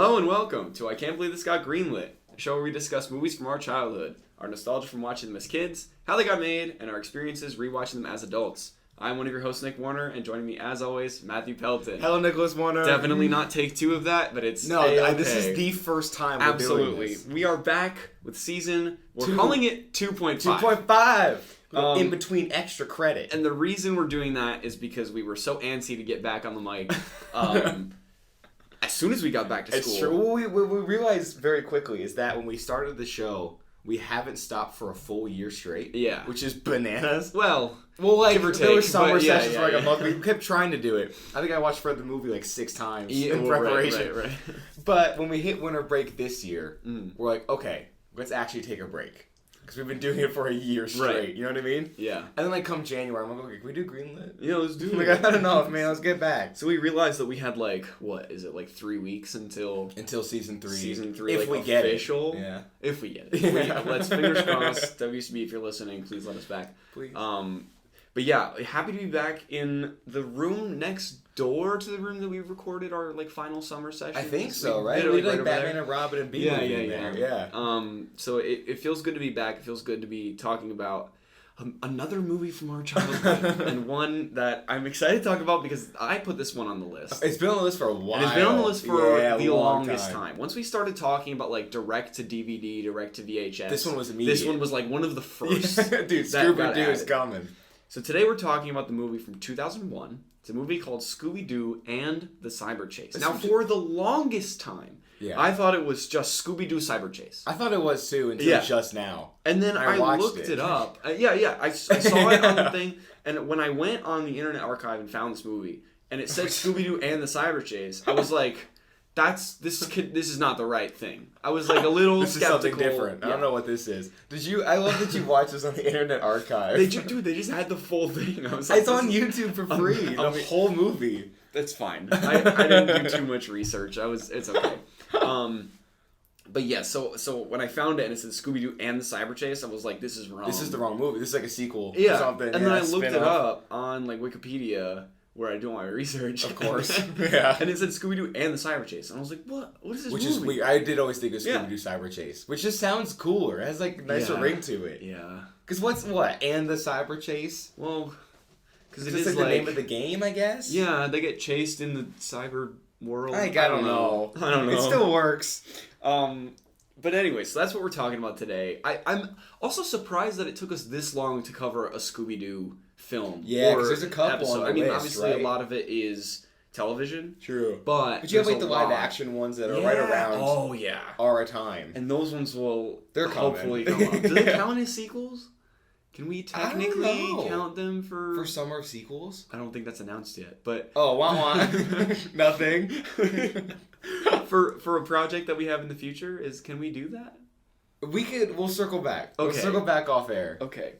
Hello and welcome to I Can't Believe This Got Greenlit, a show where we discuss movies from our childhood, our nostalgia from watching them as kids, how they got made, and our experiences rewatching them as adults. I'm one of your hosts, Nick Warner, and joining me as always, Matthew Pelton. Hello, Nicholas Warner. Definitely not take two of that, but it's This is the first time we're doing this. We are back with we're calling it 2.5. 2.5. In between extra credit. And the reason we're doing that is because we were so antsy to get back on the mic. As soon as we got back to school. It's true. What we realized very quickly is that when we started the show, we haven't stopped for a full year straight. Yeah. Which is bananas. Well, like, give or take, there were summer sessions for like yeah. a month. We kept trying to do it. I think I watched the movie like 6 times in preparation. Right. But when we hit winter break this year, we're like, okay, let's actually take a break. Because we've been doing it for a year straight. Right. You know what I mean? Yeah. And then come January, I'm like, okay, can we do Greenlit? Yeah, let's do it. I don't know, man. Let's get back. So we realized that we had 3 weeks until season 3. Season 3, if we get official. It. Yeah. If we get it. Let's fingers crossed. WCB, if you're listening, please let us back. Please. But yeah, happy to be back in the room next door to the room that we recorded our final summer session. I think so, right? We did Batman and Robin and Beetlejuice in there. Yeah. So it feels good to be back. It feels good to be talking about another movie from our childhood and one that I'm excited to talk about because I put this one on the list. It's been on the list for a while. And it's been on the list for the longest time. Once we started talking about direct to DVD, direct to VHS. This one was immediate. This one was one of the first. Dude, Scooby-Doo is coming. So today we're talking about the movie from 2001. It's a movie called Scooby-Doo and the Cyber Chase. Now, for the longest time, I thought it was just Scooby-Doo Cyber Chase. I thought it was too until just now. And then I looked it up. I saw it on the thing, and when I went on the Internet Archive and found this movie, and it said Scooby-Doo and the Cyber Chase, I was like, this is not the right thing. I was a little this skeptical. This is something different. I don't know what this is. I love that you watched this on the Internet Archive. They just had the full thing. I was it's on YouTube for free. The whole movie. That's fine. I didn't do too much research. It's okay. But yeah, so when I found it and it said Scooby-Doo and the Cyber Chase, I was like, this is wrong. This is the wrong movie. This is a sequel or something. And then I looked it up on Wikipedia, where I do all my research. Of course. And it said Scooby-Doo and the Cyber Chase. And I was like, what? What is this movie? Which is weird. I did always think of Scooby-Doo Cyber Chase. Which just sounds cooler. It has a nicer ring to it. Yeah. Because what? And the Cyber Chase? Well, because it is is the name of the game, I guess? Yeah, they get chased in the cyber world. I don't know. I don't know. It still works. But anyway, so that's what we're talking about today. I'm also surprised that it took us this long to cover a Scooby-Doo film. Yeah, because there's a couple on the list, obviously a lot of it is television. True. But you have the live action ones that are right around our time. And those ones will hopefully come up. Do they count as sequels? Can we technically count them for summer sequels? I don't think that's announced yet, but nothing. For a project that we have in the future, can we do that? We'll circle back. Okay. We'll circle back off air. Okay.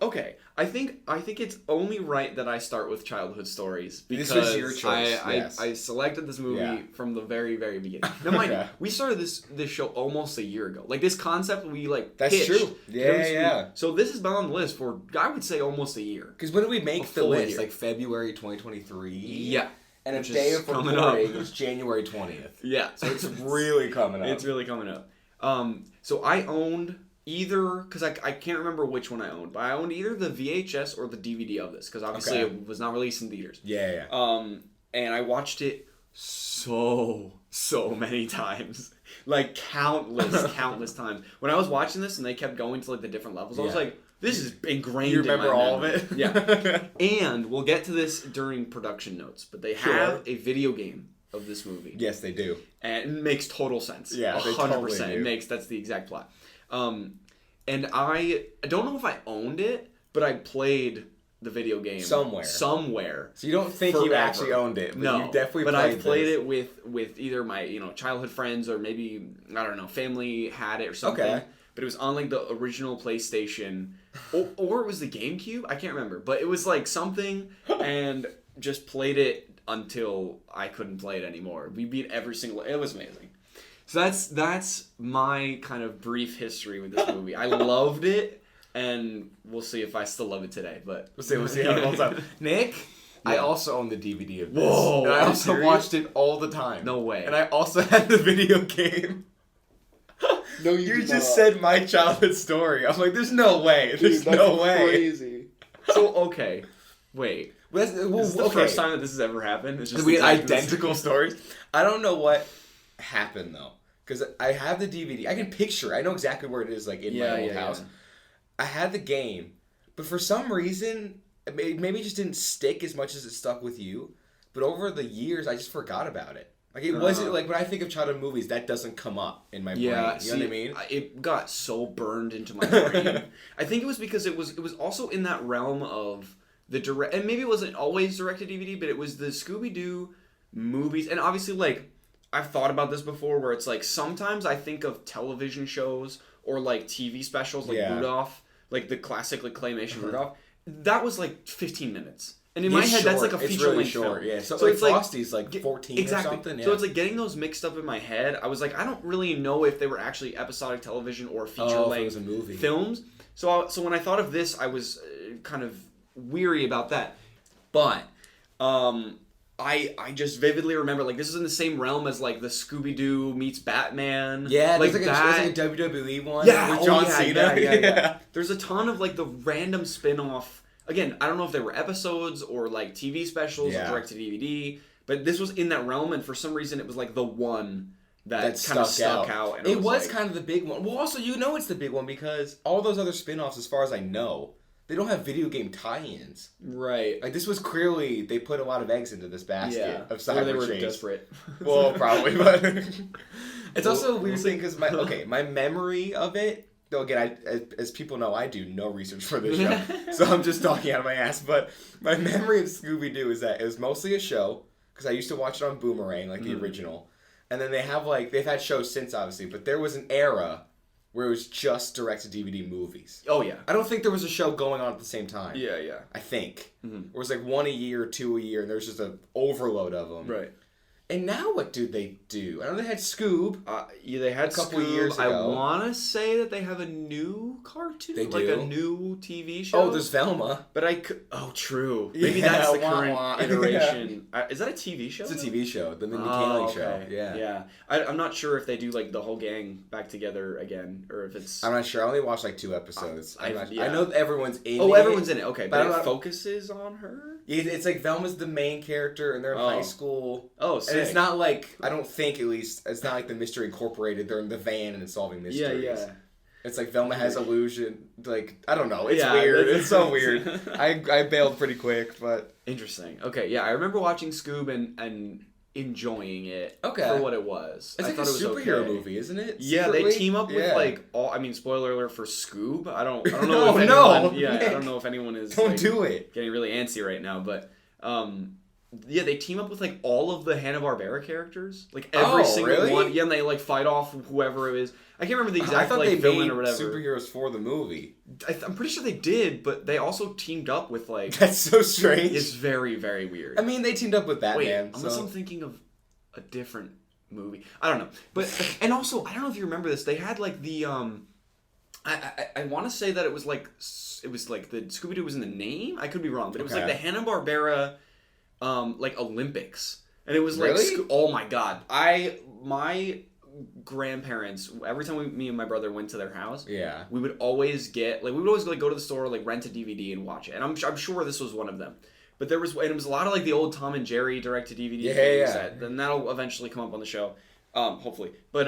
Okay. I think it's only right that I start with childhood stories because this was your choice. I selected this movie from the very, very beginning. Now, mind you, we started this show almost a year ago. This concept we That's pitched. True. Yeah. So this has been on the list for I would say almost a year. Because when did we make the list? Year. February 2023. Yeah. And a day of recording is January 20th. Yeah. So it's really coming up. It's really coming up. So I owned either, because I can't remember which one I owned, but I owned either the VHS or the DVD of this, because obviously it was not released in theaters. Yeah. And I watched it so many times. Countless times. When I was watching this and they kept going to the different levels, I was like, this is ingrained in my memory. You remember all of it? Yeah. And we'll get to this during production notes, but they have a video game of this movie. Yes, they do. And it makes total sense. Yeah, 100%. Totally do. That's the exact plot. And I don't know if I owned it, but I played the video game somewhere. So you don't think you actually owned it, but no, you definitely but played I played it with either my childhood friends or maybe I don't know, family had it or something. Okay. But it was on the original PlayStation or it was the GameCube. I can't remember, but it was something, and just played it until I couldn't play it anymore. We beat every single. It was amazing. So that's my kind of brief history with this movie. I loved it, and we'll see if I still love it today. But we'll see how it holds up. Nick, I also own the DVD of this. Whoa, and I also serious? watched it all the time. No way. And I also had the video game. No, You just said my childhood story. I'm like, there's no way. There's Dude, no way. Crazy. So, okay. Wait. This Is this the first time that this has ever happened? It's just we had exactly identical stories. I don't know what happened though, because I have the DVD. I can picture. I know exactly where it is, like in my old house. I had the game, but for some reason, maybe it just didn't stick as much as it stuck with you. But over the years, I just forgot about it. Like it wasn't like when I think of childhood movies, that doesn't come up in my brain. You know what I mean? It got so burned into my brain. I think it was because it was also in that realm of the direct, and maybe it wasn't always direct to DVD, but it was the Scooby-Doo movies, and obviously like I've thought about this before, where it's like sometimes I think of television shows or like TV specials like Rudolph, like the classic like claymation Rudolph. That was like 15 minutes. And in my head, that's like a feature-length film. Yeah, so it's Frosty's like 14 or something. Yeah. So it's like getting those mixed up in my head. I was like, I don't really know if they were actually episodic television or feature-length films. So when I thought of this, I was kind of weary about that. But I just vividly remember, like, this is in the same realm as like the Scooby-Doo meets Batman. Yeah, like there's like a WWE one with John Cena. Yeah. There's a ton of like the random spin-off. Again, I don't know if they were episodes or like TV specials or direct to DVD, but this was in that realm, and for some reason it was like the one that kind of stuck out. And it was kind of the big one. Well, also, it's the big one because all those other spin-offs, as far as I know, they don't have video game tie-ins. Right. Like, this was clearly, they put a lot of eggs into this basket of cyber they were chains. Desperate. Well, probably, but it's also a weird thing because my memory of it. Though again, as people know, I do no research for this show, so I'm just talking out of my ass. But my memory of Scooby-Doo is that it was mostly a show, because I used to watch it on Boomerang, like the original. And then they've had shows since, obviously, but there was an era where it was just direct-to-DVD movies. Oh, yeah. I don't think there was a show going on at the same time. Yeah. I think. It was like one a year or two a year, and there was just an overload of them. Right. And now what do they do? I know they had Scoob. They had a couple Scoob. years ago. I want to say that they have a new cartoon. They do? Like a new TV show. Oh, there's Velma. But Oh, true. Maybe that's the current iteration. Is that a TV show? It's a TV show. The Mindy Kaling show. Yeah. Yeah. I'm not sure if they do like the whole gang back together again, or if it's... I'm not sure. I only watched like 2 episodes. I know everyone's in it. Oh, everyone's in it. Okay. But it focuses on her? It's like Velma's the main character, and they're in high school. Oh, sick. And it's not like, I don't think at least, it's not like the Mystery Incorporated. They're in the van and solving mysteries. Yeah. It's like Velma has illusion. Like, I don't know. It's weird. It's so weird. I bailed pretty quick, but... Interesting. Okay, yeah. I remember watching Scoob and enjoying it for what it was. It's like a superhero movie, isn't it? Yeah, secretly? they team up with like all. I mean, spoiler alert for Scoob. I don't know No, if anyone. no, Yeah, Nick. I don't know if anyone is. Don't do it. Getting really antsy right now, but yeah, they team up with like all of the Hanna-Barbera characters, like every single one. Yeah, and they like fight off whoever it is. I can't remember the exact I thought they villain made or whatever. superheroes for the movie. I'm pretty sure they did, but they also teamed up with like. That's so strange. It's very, very weird. I mean, they teamed up with Batman. Wait, unless I'm thinking of a different movie. I don't know. But and also, I don't know if you remember this. They had like the I want to say that it was like the Scooby-Doo was in the name. I could be wrong, but it was like the Hanna-Barbera like Olympics. And it was like oh my god. My grandparents, every time me and my brother went to their house, we would always go to the store, like rent a DVD and watch it. And I'm sure this was one of them. But it was a lot of like the old Tom and Jerry direct-to-DVD things. Then that'll eventually come up on the show, hopefully. But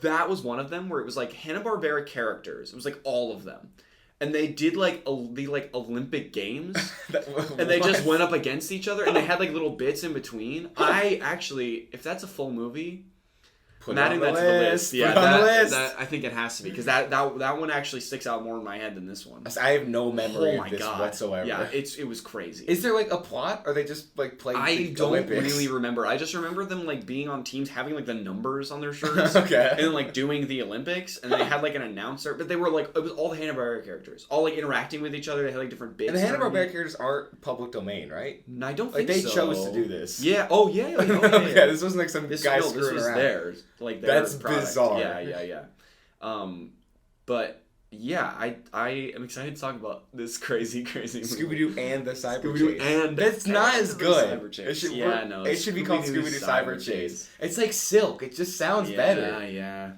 that was one of them where it was like Hanna-Barbera characters. It was like all of them, and they did like the like Olympic Games, and they just went up against each other, and they had like little bits in between. I actually, if that's a full movie. I'm adding that to the list. Yeah, that I think it has to be because that one actually sticks out more in my head than this one. I have no memory of this whatsoever. Yeah, it was crazy. Is there like a plot, or they just like playing? I don't really remember. I just remember them like being on teams, having like the numbers on their shirts, and then like doing the Olympics, and they had like an announcer. But they were like it was all the Hanna-Barbera characters, all like interacting with each other. They had like different bits. And the Hanna-Barbera characters aren't public domain, right? I don't like think so. They chose to do this. Yeah. Oh yeah. Like, this wasn't like some guy screwing around. Theirs. Like that's product. bizarre. Yeah. But yeah, I am excited to talk about this crazy movie. Scooby-Doo and the Cyber Scooby-Doo Chase. and That's not and as the good. Cyber Chase. It should, no, it should be called Scooby-Doo Cyber Chase. It's like Silk. It just sounds better. Yeah.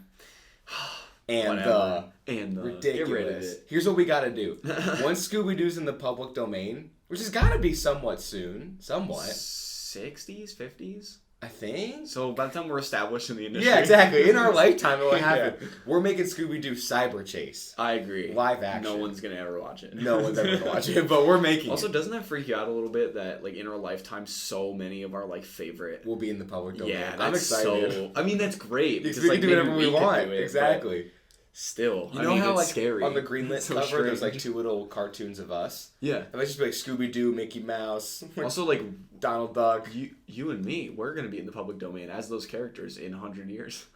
And Whatever. And ridiculous. Get rid of it. Here's what we gotta do. Once Scooby-Doo's in the public domain, which has gotta be somewhat soon. Somewhat. 60s, 50s? I think. So by the time we're established in the industry. Yeah, exactly. In our lifetime, it will happen. Yeah. We're making Scooby-Doo Cyber Chase. I agree. Live action. No one's gonna ever watch it. No one's ever gonna watch it, but we're making also, it. doesn't that freak you out a little bit that, like, in our lifetime, so many of our, like, favorite... will be in the public domain. Yeah, I'm excited. So... I mean, that's great. Because we can do whatever we want. Exactly. Still, you know how, it's like, scary. on the Greenlit so cover, strange. there's, like, 2 little cartoons of us? Yeah. It might just be, like, Scooby-Doo, Mickey Mouse. Also, like, Donald Duck. You and me, we're going to be in the public domain as those characters in 100 years.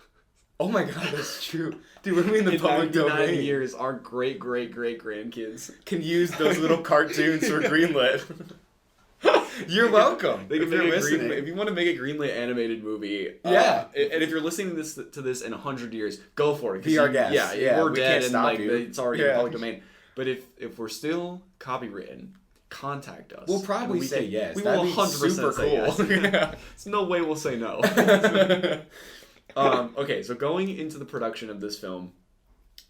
Oh my god, that's true. Dude, we're going to be in the public domain. In 99 years, our great-great-great-grandkids can use those little cartoons for Greenlit. You're welcome. They can make if you want to make a Greenlit animated movie, yeah. And if you're listening to this in 100 years, go for it. Be our guest. Yeah, we're dead and like you. it's already in the public domain. But if we're still copywritten, contact us. We'll probably say yes. We will 100% super say cool. yes. There's no way we'll say no. Okay, so going into the production of this film.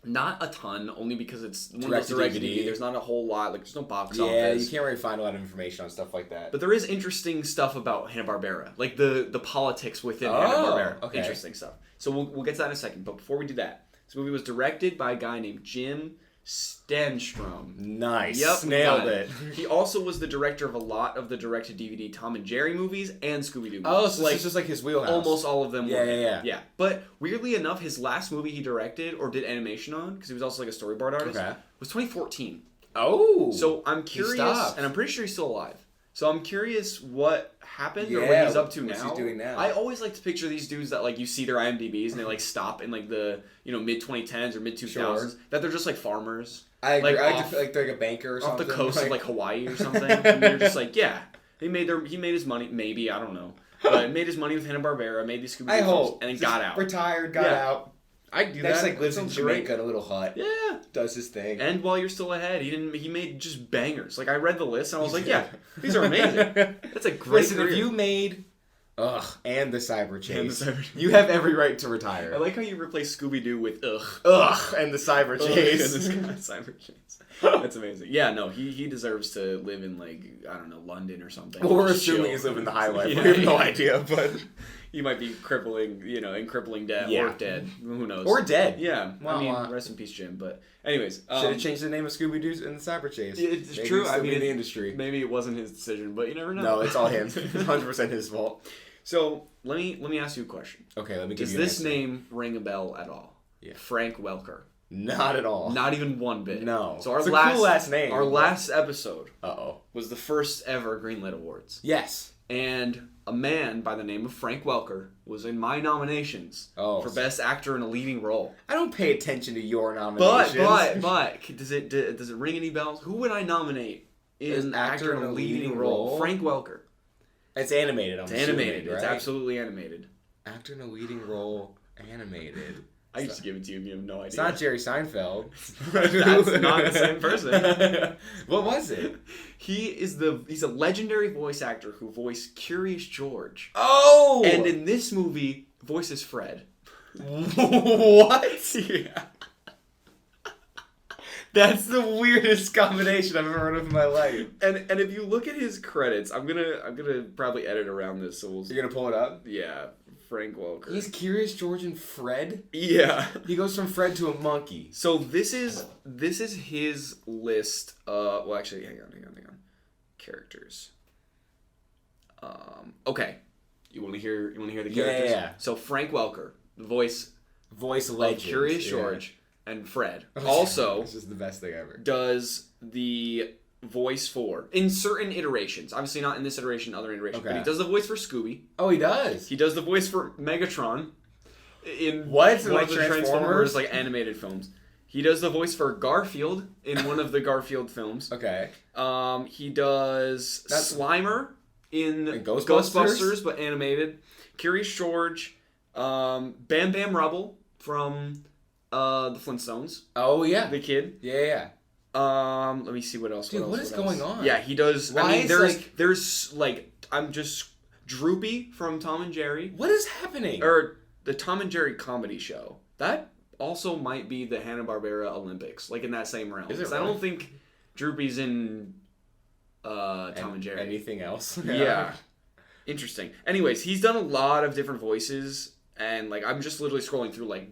Not a ton, only because it's one of those DVD. There's not a whole lot. Like, there's no box office. Yeah, you can't really find a lot of information on stuff like that. But there is interesting stuff about Hanna-Barbera. Like, the politics within Hanna-Barbera. Okay. Interesting stuff. So we'll get to that in a second. But before we do that, this movie was directed by a guy named Jim Stenstrom. Nice. Yep. Nailed it. He also was the director of a lot of the direct-to-DVD Tom and Jerry movies and Scooby-Doo movies. Oh, so it's just like his wheelhouse. Almost all of them were. Yeah. But weirdly enough, his last movie he directed or did animation on, because he was also like a storyboard artist, was 2014. Oh. So I'm curious, and I'm pretty sure he's still alive. So I'm curious what happened or what he's up to now. What's he doing now? I always like to picture these dudes that like you see their IMDb's and they like stop in like the mid 2010s or mid 2000s that they're just like farmers. I agree. Like they're like a banker or something. Off the coast of like Hawaii or something. And they're just like, yeah, he made his money. Maybe, I don't know, but made his money with Hanna-Barbera, made these Scooby-Doo films, and then got out. Retired, got out. I do That's that. like lives in Jamaica in a little hut. Yeah. Does his thing. And while you're still ahead, he made just bangers. Like I read the list and I was like, yeah, these are amazing. That's a great Listen, career. if you made and the Cyber Chase, And the Cyber Chase. you have every right to retire. I like how you replace Scooby-Doo with and the Cyber Chase. And the Cyber Chase. That's amazing. Yeah, no, he deserves to live in like, I don't know, London or something. Well, we're assuming he's living the high life. Yeah, we have no idea, but he might be in crippling debt or dead. Who knows? Or dead. Yeah. I mean, rest in peace, Jim. But anyways, should have changed the name of Scooby-Doo and the Cyber Chase. It's true. I mean, in the industry. Maybe it wasn't his decision, but you never know. No, it's all him. 100% his fault. So let me ask you a question. Okay, let me give Does you an this answer. name ring a bell at all? Yeah. Frank Welker. Not at all. Not even one bit. No. So It's a cool last name. Our last episode Uh-oh. was the first ever Greenlit Awards. Yes. And a man by the name of Frank Welker was in my nominations for Best Actor in a Leading Role. I don't pay attention to your nominations. But does it ring any bells? Who would I nominate in Actor in a Leading Role? Frank Welker. It's animated. It's animated. Right? It's absolutely animated. Actor in a leading role, animated. I used to give it to you and you have no idea. It's not Jerry Seinfeld. That's not the same person. What was it? He's a legendary voice actor who voiced Curious George. Oh! And in this movie, voices Fred. What? Yeah. That's the weirdest combination I've ever heard of in my life. And if you look at his credits, I'm gonna probably edit around this. So You're gonna pull it up? Yeah, Frank Welker. He's Curious George and Fred. Yeah. He goes from Fred to a monkey. So this is his list. Well, actually, hang on. Characters. Okay. You want to hear the characters? Yeah. So Frank Welker, the voice legend, Curious George, and Fred. Also, this is the best thing ever. Does the voice for in certain iterations. Obviously not in this iteration, other iterations. But he does the voice for Scooby. Oh, he does. He does the voice for Megatron in one of the Transformers like animated films. He does the voice for Garfield in one of the Garfield films. Okay. He does Slimer in Ghostbusters, but animated. Curious George, Bam Bam Rubble from the Flintstones. Oh yeah. The kid. Yeah. Let me see what else. Dude, what is going on? Yeah, he does. Why I mean, is, there's I'm just Droopy from Tom and Jerry. What is happening? Or the Tom and Jerry comedy show. That also might be the Hanna-Barbera Olympics, like in that same realm. Is it I really? don't think Droopy's in Tom and Jerry. Anything else? Yeah. Interesting. Anyways, he's done a lot of different voices, and like I'm just literally scrolling through like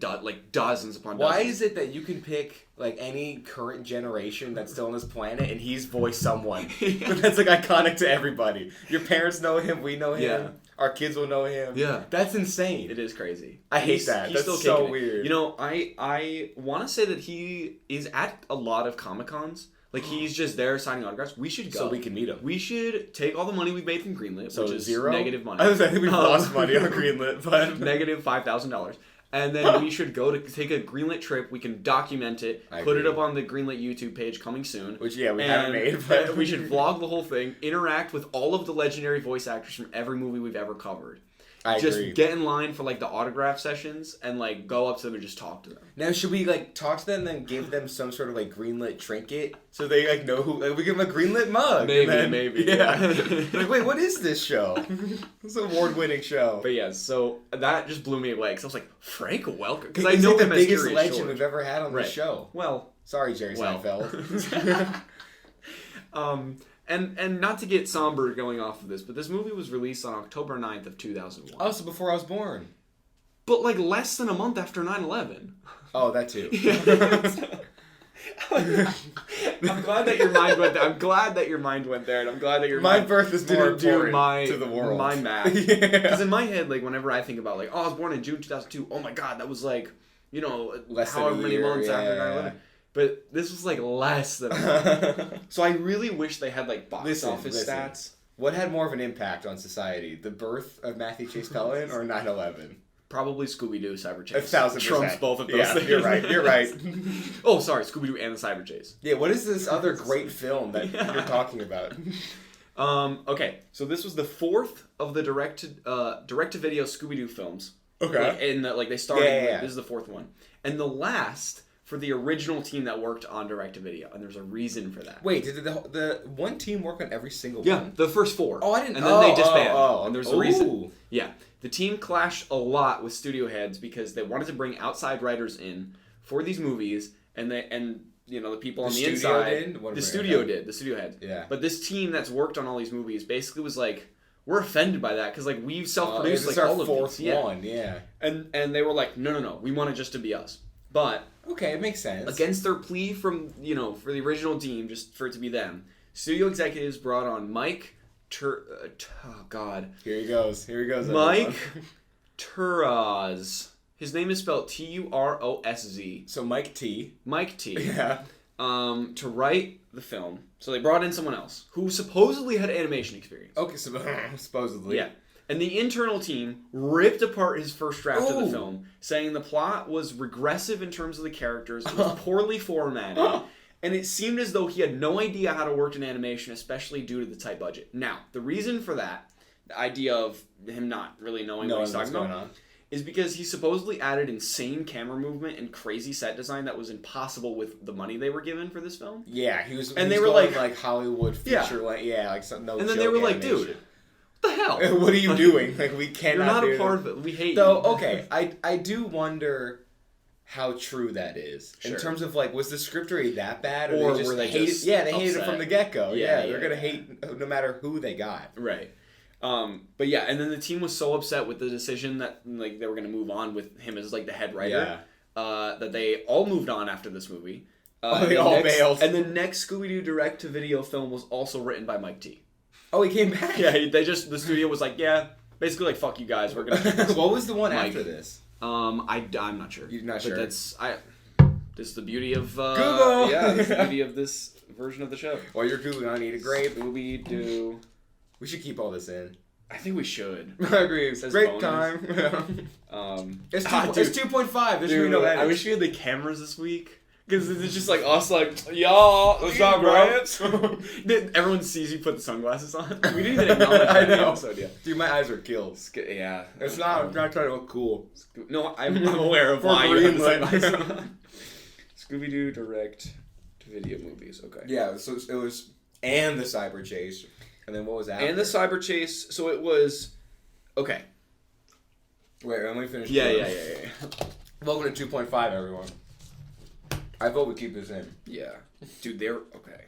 dozens upon dozens. Why is it that you can pick like any current generation that's still on this planet and he's voiced someone that's like iconic to everybody? Your parents know him, we know him, Yeah. Our kids will know him. Yeah. That's insane. It is crazy. I hate that. He's That's still so kicking it. weird. You know, I want to say that he is at a lot of Comic-Cons. Like, he's just there signing autographs. We should go. So we can meet him. We should take all the money we made from Greenlit, So which is zero? negative money. I think we've lost money on Greenlit, but Negative $5,000. And then we should go to take a Greenlit trip. We can document it, I put it agree. up on the Greenlit YouTube page coming soon. Which we haven't made. But We should vlog the whole thing, interact with all of the legendary voice actors from every movie we've ever covered. I Just agree. get in line for like the autograph sessions and like go up to them and just talk to them. Now, should we like talk to them and then give them some sort of like Greenlit trinket so they like know who? Like, we give them a Greenlit mug. Maybe, and then, maybe. Yeah. Yeah. Like, wait, what is this show? It's an award-winning show. But yeah, so that just blew me away because I was like, Frank Welker? Because He's I know like the him as biggest Curious legend George. we've ever had on Right. this show. Well, Sorry, Jerry Seinfeld. And not to get somber going off of this, but this movie was released on October 9th of 2001. Oh, so before I was born. But like less than a month after 9/11. Oh, that too. I'm glad that your mind went there. I'm glad that your mind went there, and I'm glad that your My mind birth is more didn't do important my to the world. my math. Yeah. Because in my head, like whenever I think about like, oh, I was born in June 2002. Oh my God, that was like, you know, Less than a however many year, months after yeah. 9/11. But this was like less than a month. So I really wish they had like box office stats. What had more of an impact on society? The birth of Matthew Chase Pelton or 9/11? Probably Scooby-Doo, Cyber Chase. 1,000%. Trumps both of those Yeah, things. you're right. You're right. Oh, sorry, Scooby-Doo and the Cyber Chase. Yeah, what is this other great film that Yeah. you're talking about? Okay, so this was the fourth of the direct-to-video Scooby-Doo films. Okay. They started. Yeah. This is the fourth one, and the last for the original team that worked on direct-to-video, and there's a reason for that. Wait, did the one team work on every single Yeah, one? the first four. Oh, I didn't. And then they disbanded, Oh, and there's a reason. Ooh. Yeah, the team clashed a lot with studio heads because they wanted to bring outside writers in for these movies, and you know the people on the studio inside. did? What The am I- studio did. The studio heads. Yeah. But this team that's worked on all these movies basically was like, we're offended by that because like we've self-produced This like is our all fourth of these. Yeah. one. Yeah. And they were like, no, we want it just to be us. But Okay, it makes sense. against their plea from for the original team, just for it to be them, studio executives brought on Mike. Oh God. Here he goes. Mike everyone. Turosz. His name is spelled Turosz. So Mike T. Mike T. Yeah. To write the film. So they brought in someone else who supposedly had animation experience. Okay, supposedly. Yeah. And the internal team ripped apart his first draft of the Ooh. film, saying the plot was regressive in terms of the characters, it was poorly formatted, and it seemed as though he had no idea how to work in animation, especially due to the tight budget. Now, the reason for that, the idea of him not really knowing what he's talking about, is because he supposedly added insane camera movement and crazy set design that was impossible with the money they were given for this film. Yeah, he was. And he they was were going like- Hollywood feature. Like some no. And then they joke were like, animation. dude, what the hell? What are you doing? Like we cannot. You're not do a part this. of it. We hate Though, you. okay, I do wonder how true that is in Sure. terms of like, was the script really that bad, Or they just were they hated? just Yeah, they hated it upset? from the get go. Yeah, Yeah, they're yeah, gonna yeah. hate no matter who they got. Right. But yeah, and then the team was so upset with the decision that like they were going to move on with him as like the head writer that they all moved on after this movie. They all bailed. And the next Scooby-Doo direct-to-video film was also written by Mike T. Oh, he came back. Yeah, the studio was like, yeah, basically like fuck you guys, we're gonna. Keep this. What was the one Mike. after this? I'm not sure. You're not But sure? this is the beauty of Google. Yeah, this is the beauty of this version of the show. While you're googling, I need a grape. Scooby-Doo. We should keep all this in. I think we should. I agree. says Great bonus. time. Um, It's dude. it's 2.5. There's Dude, no I edits. wish we had the cameras this week. Because it's just like us, like, y'all, What's up, bro? Everyone sees you put the sunglasses on. We didn't even acknowledge that I in the know. episode yet. Dude, my eyes are killed. Yeah. It's not. I'm not trying to look cool. No, I'm aware of For why you have the Greenlit. sunglasses on. Scooby-Doo direct to video movies. Okay. Yeah, so it was, and the cyber chase, and then what was after? And the cyber chase. So it was. Okay. Wait, let me finish. Yeah. Welcome to 2.5, everyone. I vote we keep this in. Yeah. Dude, they're okay.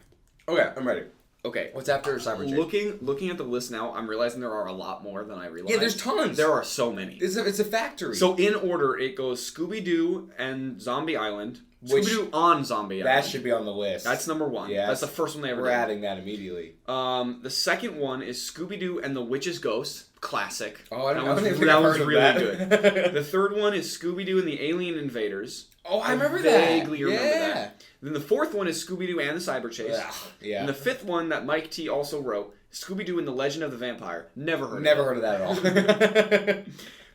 Okay, I'm ready. Okay. What's after cyber chase? Looking at the list now, I'm realizing there are a lot more than I realized. Yeah, there's tons. There are so many. It's a factory. So in order, it goes Scooby-Doo and Zombie Island. Which- Scooby-Doo on Zombie Island. that should be on the list. That's number one. Yeah, That's the first one they ever We're did. adding that immediately. The second one is Scooby-Doo and the Witch's Ghost. Classic. Oh, I don't that even was, think that I've was heard of really that. good. The third one is Scooby-Doo and the Alien Invaders. Oh, I remember that. Vaguely remember that. Then the fourth one is Scooby-Doo and the Cyber Chase. Yeah. And the fifth one that Mike T also wrote, Scooby-Doo and the Legend of the Vampire. Never heard heard of that at all.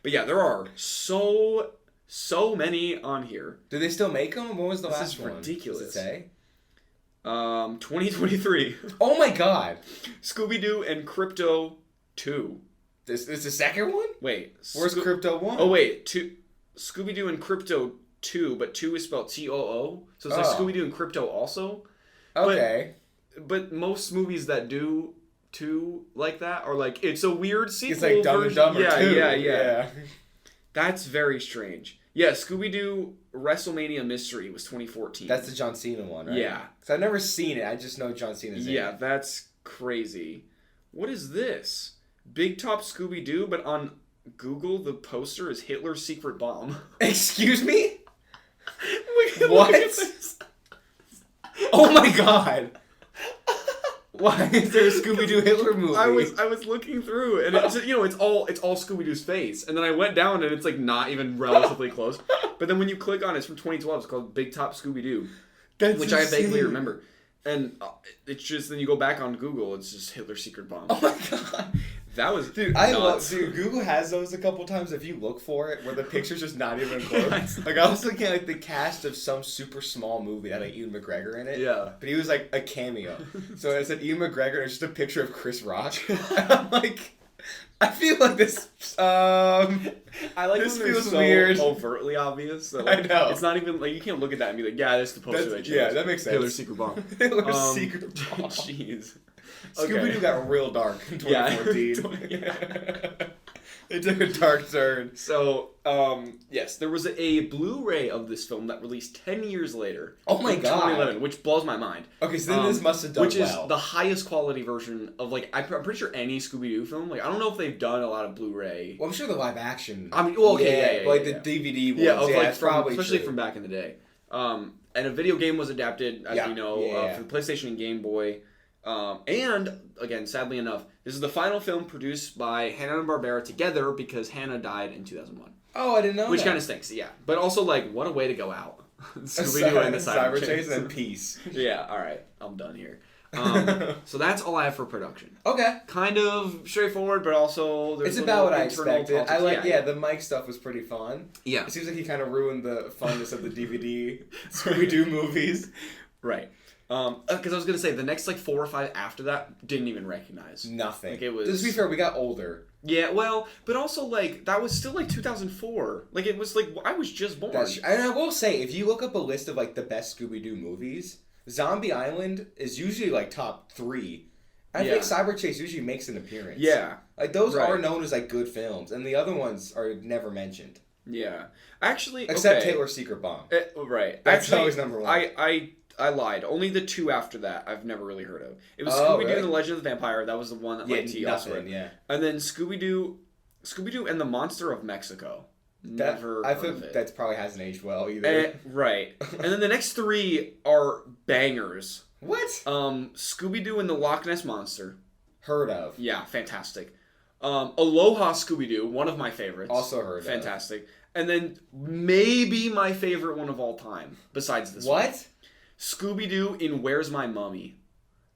But yeah, there are so many on here. Do they still make them? When was the This last is one? ridiculous. Does it say? 2023. Oh my god. Scooby-Doo and Crypto 2. This is the second one? Wait. Where's Crypto 1? Oh, wait. Scooby-Doo and Crypto 2, but 2 is spelled T-O-O. So it's like Scooby-Doo and Crypto also. Okay. But most movies that do 2 like that are like, it's a weird sequel It's like Dumb and version. Dumber Yeah, 2. yeah. That's very strange. Yeah, Scooby-Doo WrestleMania Mystery was 2014. That's the John Cena one, right? Yeah. Because I've never seen it. I just know John Cena's in Yeah, it. that's crazy. What is this? Big Top Scooby-Doo, but on Google, the poster is Hitler's secret bomb. Excuse me? Look What? at this. Oh my god. Why is there a Scooby-Doo Hitler movie? I was looking through, and it's it's all Scooby-Doo's face, and then I went down, and it's like not even relatively close. But then when you click on it, it's from 2012. It's called Big Top Scooby-Doo, which I vaguely remember. And it's just then you go back on Google, it's just Hitler's secret bomb. Oh my god. That was Dude, nuts. Google has those a couple times if you look for it, where the picture's just not even close. Like, I was looking at, like, the cast of some super small movie that had, like, Ewan McGregor in it. Yeah. But he was, like, a cameo. So it said Ewan McGregor, and it's just a picture of Chris Rock. And I'm like, I feel like this, I like this when they're feels so weird. overtly obvious. That, like, I know. It's not even, like, you can't look at that and be like, yeah, that's the poster they chose. Yeah, that makes sense. Hitler's secret bomb. Hitler's secret bomb. Jeez. Scooby-Doo got real dark in Yeah. 2014. It took a dark turn. So, yes, there was a Blu-ray of this film that released 10 years later. Oh my in god. 2011, which blows my mind. Okay, so then this must have done Which well. is the highest quality version of, like, I'm pretty sure any Scooby-Doo film. Like, I don't know if they've done a lot of Blu-ray. Well, I'm sure the live action. I mean, well, okay, yeah, like yeah. the DVD ones. Yeah, of, like, it's from, probably especially true. from back in the day. And a video game was adapted, as Yeah, you know, yeah. for the PlayStation and Game Boy. And, again, sadly enough, this is the final film produced by Hanna-Barbera together because Hanna died in 2001. Oh, I didn't know Which that. kind of stinks, yeah. But also, like, what a way to go out. Scooby-Doo and the Cyber Chase. and peace. Yeah, alright. I'm done here. So that's all I have for production. Okay. Kind of straightforward, but also there's It's about what I internal expected. politics. I like, the Mike stuff was pretty fun. Yeah. It seems like he kind of ruined the funness of the DVD Scooby-Doo movies. Right. Because I was going to say, the next, like, 4 or 5 after that, didn't even recognize. Nothing. Like, it was... Just to be fair, we got older. Yeah, well, but also, like, that was still, like, 2004. Like, it was, like, I was just born. And I will say, if you look up a list of, like, the best Scooby-Doo movies, Zombie Island is usually, like, top 3. I think Cyber Chase usually makes an appearance. Yeah. Like, those Right. are known as, like, good films, and the other ones are never mentioned. Yeah. Actually, Except okay. Hitler's Secret Bomb. Right. That's Actually, always number one. I lied. Only the 2 after that I've never really heard of. It was Oh, Scooby-Doo really? and the Legend of the Vampire. That was the one that Mike T also nothing, read. yeah. And then Scooby-Doo and the Monster of Mexico. Never I heard feel of it. that probably hasn't aged well either. Right. And then the next 3 are bangers. What? Scooby-Doo and the Loch Ness Monster. Heard of. Yeah, fantastic. Aloha Scooby-Doo, one of my favorites. Also heard of. Fantastic. And then maybe my favorite one of all time, besides this one. What? Scooby-Doo in Where's My Mummy?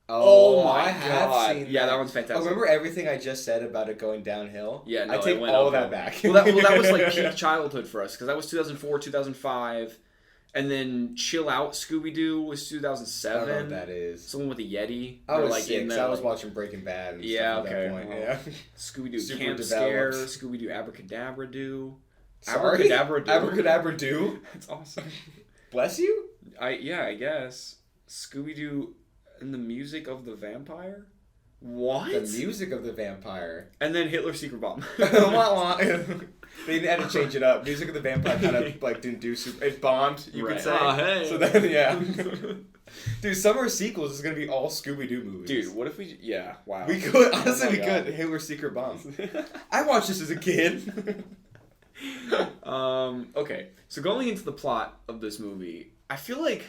Oh, my I have God. seen Yeah, that one's fantastic. Oh, remember everything I just said about it going downhill? Yeah, no, I take it went all of uphill. that back. Well, that was like peak childhood for us, because that was 2004, 2005. And then Chill Out Scooby-Doo was 2007. I don't know what that is. Someone with a Yeti. I was like sick, I was watching Breaking Bad and stuff at that point. Yeah. Scooby-Doo Super Camp developed. Scare, Scooby-Doo Abracadabra Doo. Sorry? Abracadabra Doo. Abracadabra Doo? That's awesome. Bless you? I guess. Scooby-Doo and the Music of the Vampire? What? The Music of the Vampire. And then Hitler's Secret Bomb. They had to change it up. Music of the Vampire kind of like didn't do super. It bombed, you could say. Oh, hey. So then, yeah. Dude, some of our sequels is gonna be all Scooby Doo movies. Dude, what if we? Yeah, wow. We could honestly, we God. could. Hitler's Secret Bomb. I watched this as a kid. Okay, so going into the plot of this movie, I feel like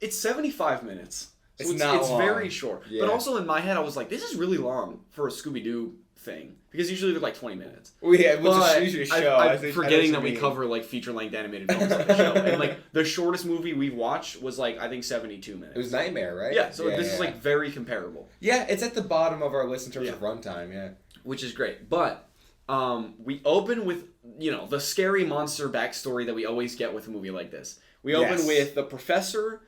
it's 75 minutes. So It's not long. very short. Yeah. But also in my head, I was like, this is really long for a Scooby-Doo thing. Because usually they're like 20 minutes. Well, yeah, which But is usually a show. I'm I forgetting know that what we you mean. cover like feature-length animated films on the show. And like the shortest movie we've watched was like, I think 72 minutes. It was Nightmare, right? Yeah, so this is like very comparable. Yeah, it's at the bottom of our list in terms Yeah. of runtime, yeah. Which is great. But we open with, the scary monster backstory that we always get with a movie like this. We open Yes. with a professor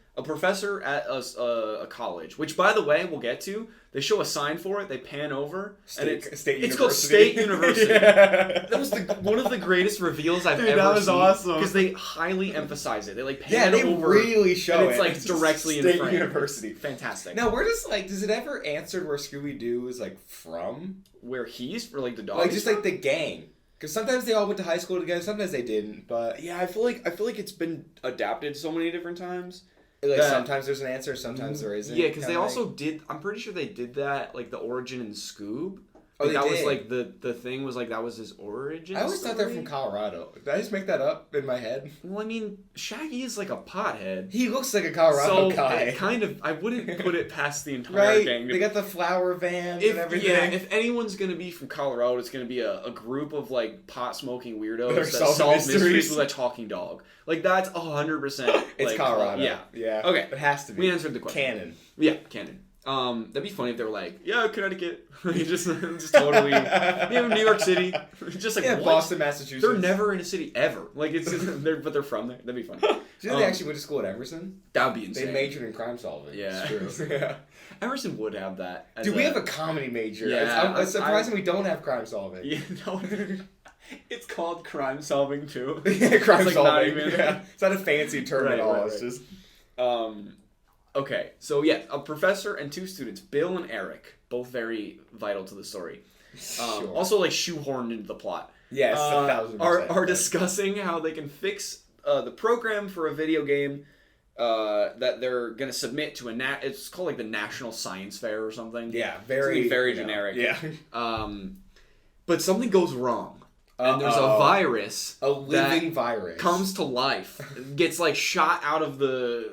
at a college, which, by the way, we'll get to. They show a sign for it. They pan over, and it's called State University. Yeah. That was one of the greatest reveals I've Dude, ever that was seen. awesome. Because they highly emphasize it. They like pan Yeah, they over. really show and it's it. like directly in State frame. University. Fantastic. Now, where does it ever answer where Scooby-Doo is like from? Where he's or like the dog. Like just like the gang. Because sometimes they all went to high school together, sometimes they didn't. But yeah, I feel like it's been adapted so many different times. like That- sometimes there's an answer, sometimes there isn't. Yeah, because they kinda also did. I'm pretty sure they did that, like the origin in Scoob. Oh, Like, they that was did. like the thing was like that was his origin. I always thought they're from story. Colorado. Did I just make that up in my head? Well, I mean, Shaggy is like a pothead. He looks like a Colorado So guy. it kind of, I wouldn't put it past the entire Right? gang. They got the flower vans and everything. Yeah, if anyone's gonna be from Colorado, it's gonna be a group of like pot smoking weirdos They're that solving solve mysteries. mysteries with a talking dog. Like that's 100%. It's Colorado. Yeah. Yeah. Okay. It has to be. We answered the question. Canon. Yeah, canon. That'd be funny if they were like, yeah, Connecticut, just totally, New York City, just like Yeah, what? Boston, Massachusetts. They're never in a city ever. Like it's, but they're from there. That'd be funny. Do you know they actually went to school at Emerson? That'd be insane. They majored in crime solving. Yeah. It's true. Yeah. Emerson would have that. as Dude, we have a comedy major. Yeah, It's surprising we don't have crime solving. Yeah, no, it's called crime solving too. Yeah, crime It's like not solving. even- Yeah. It's not a fancy term Right, at all. right, It's right. just Okay, so yeah, a professor and two students, Bill and Eric, both very vital to the story. Sure. Also, like shoehorned into the plot. Yes, 1,000%. Are discussing how they can fix the program for a video game that they're gonna submit to it's called like the National Science Fair or something. Yeah, Very you know, generic. Yeah. But something goes wrong. And there's a virus A living virus. comes to life, gets like shot out of the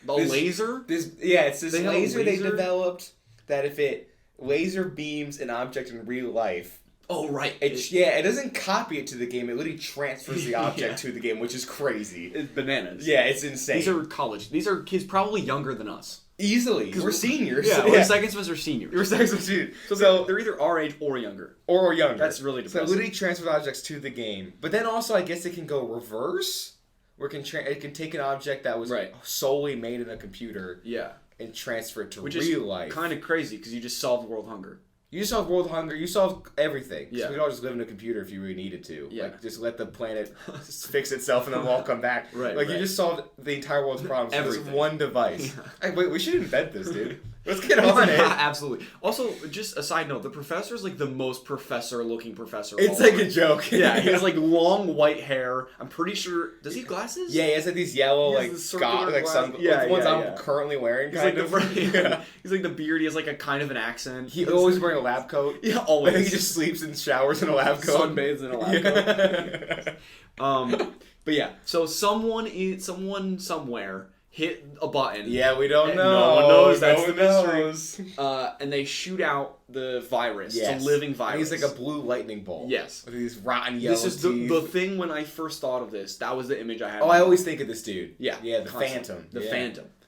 laser. It's this They have a laser they laser? developed that if it laser beams an object in real life, Oh right, it doesn't copy it to the game. It literally transfers the object Yeah. to the game, which is crazy. it's bananas. Yeah, it's insane. These are college. These are kids probably younger than us. easily we're seniors. Yeah, we're second semester seniors. We're second semester. So they're either our age or younger. or younger. That's really So it depressing. literally transfers objects to the game. But then also, I guess it can go reverse, where it can take an object that was Right. solely made in a computer Yeah, and transfer it to which real is life. kind of crazy because you just solved world hunger. You solve world hunger. You solve everything. Yeah. So we could all just live in a computer if you really needed to. Yeah. Like, just let the planet fix itself and then we'll all come back. Right, Like, right. you just solved the entire world's problems with this Everything. one device. Yeah. Hey, wait, we should invent this, dude. Let's get on it. Absolutely. Also, just a side note: the professor is like the most professor-looking professor. of It's all like time. a joke. Yeah, he has like long white hair. I'm pretty sure. Does he have glasses? Yeah, he has like these yellow, He has like, the circular like glass- the Yeah, ones yeah, I'm yeah. currently wearing, He's kind like of. the Yeah. He's like the beard. He has like a kind of an accent. He always wearing a lab coat. Yeah, I always. think he just sleeps and showers in a lab coat. sunbathes in a lab coat. But yeah, so someone somewhere hit a button. Yeah, we don't And know. no one knows, that's No the one mystery. knows. And they shoot out the virus. Yes. It's a living virus. And he's like a blue lightning bolt. Yes. With these rotten yellow This is teeth. the thing when I first thought of this. That was the image I had. Oh, I always think of this dude. Yeah. Yeah, the constantly. Phantom. The Yeah.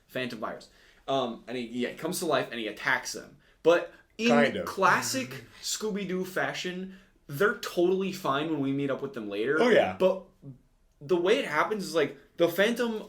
Phantom virus. And he comes to life and he attacks them. But in Kind of. classic Scooby-Doo fashion, they're totally fine when we meet up with them later. Oh, yeah. But the way it happens is like the Phantom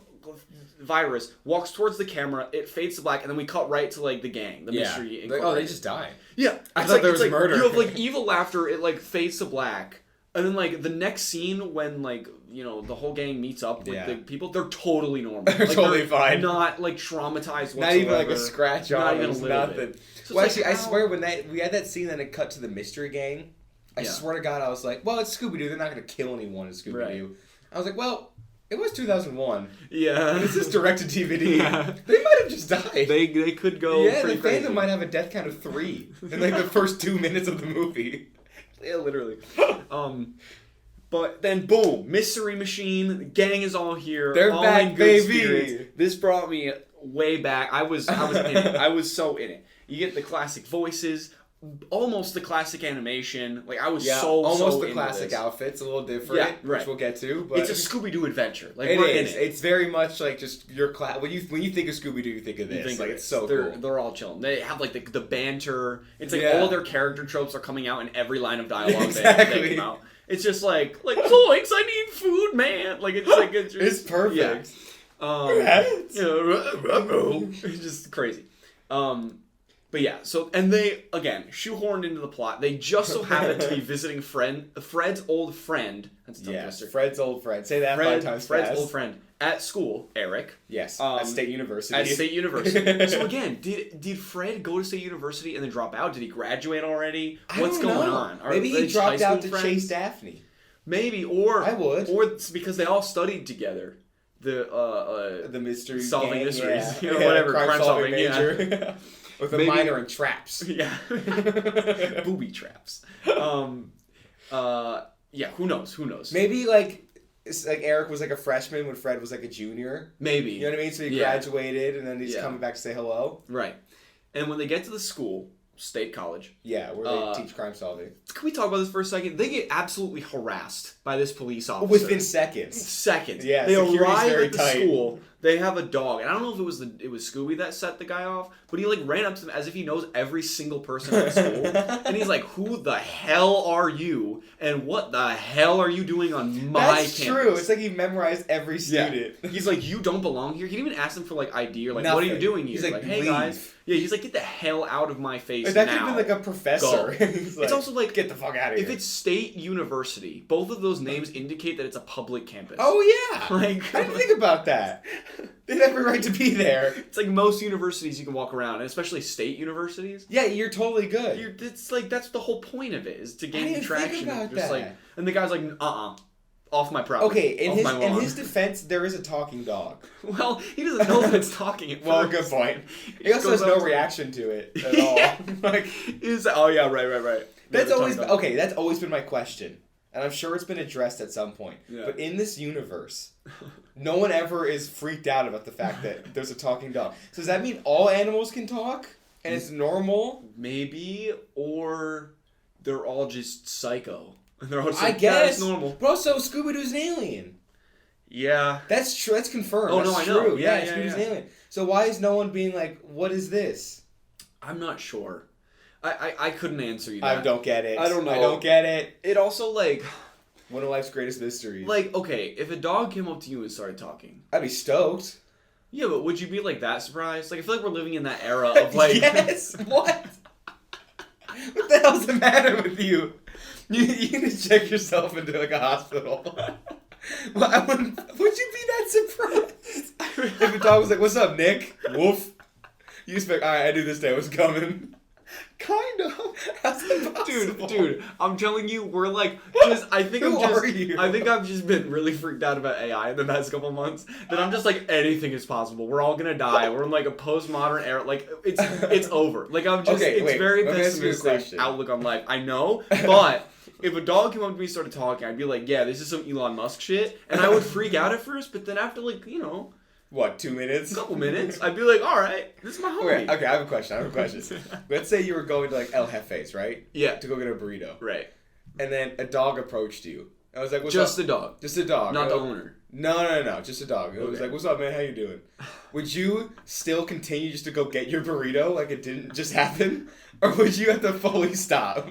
virus walks towards the camera, it fades to black, and then we cut right to like the gang, the mystery. Oh, they just die. Yeah, I thought there was murder. You have like evil laughter. It like fades to black, and then like the next scene when like the whole gang meets up with the people, they're totally normal. They're totally fine. Not like traumatized whatsoever. Not even like a scratch on. Not even a little nothing. bit. So well, actually, I swear when we had that scene, then it cut to the mystery gang. I Yeah. swear to God, I was like, well, it's Scooby Doo. They're not gonna kill anyone in Scooby Doo. Right. I was like, well, it was 2001. Yeah, This is direct to DVD. Yeah. They might have just died. They could go. Yeah, pretty the crazy. Phantom might have a death count of 3 in like the first 2 minutes of the movie. Yeah, literally. But then boom, Mystery Machine, the gang is all here. They're all back, in good baby. spirits. This brought me way back. I was in it. I was so in it. You get the classic voices, almost the classic animation. Like I was almost the into classic this. outfits, a little different, Yeah, right. which we'll get to. But It's a Scooby-Doo adventure. Like it we're is. in it. It's very much like just your class. When you think of Scooby Doo, you think of this. You think like of it's it. so they're, cool. They're all chilling. They have like the banter. It's like Yeah. all their character tropes are coming out in every line of dialogue Exactly. they come out. It's just like Zoinks, I need food, man. Like it's It's perfect. Yeah. It's just crazy. But yeah, and they again shoehorned into the plot. They just so happen to be visiting Fred's old friend. That's a tongue twister. Fred's old friend. Say that 5 times Fred's fast. old friend at school, Eric. Yes, at State University. At State University. So again, did Fred go to State University and then drop out? Did he graduate already? What's going on? Maybe he they dropped high out school to friends? chase Daphne. Maybe, or I would. or it's because they all studied together. The mystery solving gang, mysteries, yeah. whatever, crime solving yeah. major. With a Maybe- minor in traps. Yeah. Booby traps. Yeah, who knows? Maybe like Eric was like a freshman when Fred was like a junior. Maybe. You know what I mean? So he Yeah. graduated and then he's Yeah. coming back to say hello. Right. And when they get to the school, State College, Yeah, where they teach crime solving. can we talk about this for a second? They get absolutely harassed by this police officer. Within seconds. Seconds. Yeah, they security's arrive very at the tight. school. They have a dog, and I don't know if it was Scooby that set the guy off, but he like ran up to them as if he knows every single person at the school, and he's like, "Who the hell are you? And what the hell are you doing on my That's campus?" true. It's like he memorized every student. Yeah. He's like, "You don't belong here." He didn't even ask them for like ID or like, "What are you Nothing. doing here?" He's like, "Hey "Leave." guys." Yeah, he's like, "Get the hell out of my face Like, that now." could have been like a professor. He's like, It's also like, get the fuck out of here. if it's State University, both of those names indicate that it's a public campus. Oh yeah. Like, I didn't think about that. They have every right to be there. it's like most universities you can walk around, and especially state universities. Yeah, you're totally good. It's like that's the whole point of it is to I gain didn't think traction. about Just that. like, and the guy's like, off my property. Okay, in off my lawn." his defense, there is a talking dog. Well, he doesn't know that it's talking at Well, first. good point. He He just also has goes no up to- reaction to it at all. Like Oh yeah, right. that's Never always talked about- okay. That's always been my question, and I'm sure it's been addressed at some point. Yeah. But in this universe, no one ever is freaked out about the fact that there's a talking dog. So does that mean all animals can talk and it's normal? Maybe, or they're all just psycho. And they're all just I like, yeah, guess it's normal. But also, Scooby Doo's an alien. Yeah. That's true. That's confirmed. Oh, That's no, I true. know. Yeah, Scooby-Doo's an yeah. alien. So why is no one being like, what is this? I'm not sure. I couldn't answer you that. I don't get it. I don't know. I don't get it. It also, like, One of life's greatest mysteries. okay, if a dog came up to you and started talking. I'd be stoked. Yeah, but would you be, like, that surprised? Like, I feel like we're living in that era of, like... Yes. What? What the hell's the matter with you? You need to check yourself into like a hospital. Well, would you be that surprised if a dog was like, "What's up, Nick?" Woof. You just be like, "All right, I knew this day was coming." Kind of. How's that possible? Dude, I'm telling you, we're like, just, I think Who I'm just, are you? I think I've just been really freaked out about AI in the past couple months. That I'm just like, anything is possible. We're all gonna die. We're in like a postmodern era. Like, it's over. Like, I'm just, Okay, it's wait, very let me ask you a pessimistic question. outlook on life. I know, but if a dog came up to me and started talking, I'd be like, yeah, this is some Elon Musk shit, and I would freak out at first. But then after like, What, 2 minutes? a couple minutes, I'd be like, all right, this is my homie. Okay, I have a question. Let's say you were going to like El Jefe's, right? Yeah. To go get a burrito. Right. And then a dog approached you. I was like, "What's Just up?" the dog, Just a dog. not the Oh, owner. No. Just a dog. It was Okay. like, "What's up, man? How you doing?" Would you still continue just to go get your burrito like it didn't just happen? Or would you have to fully stop?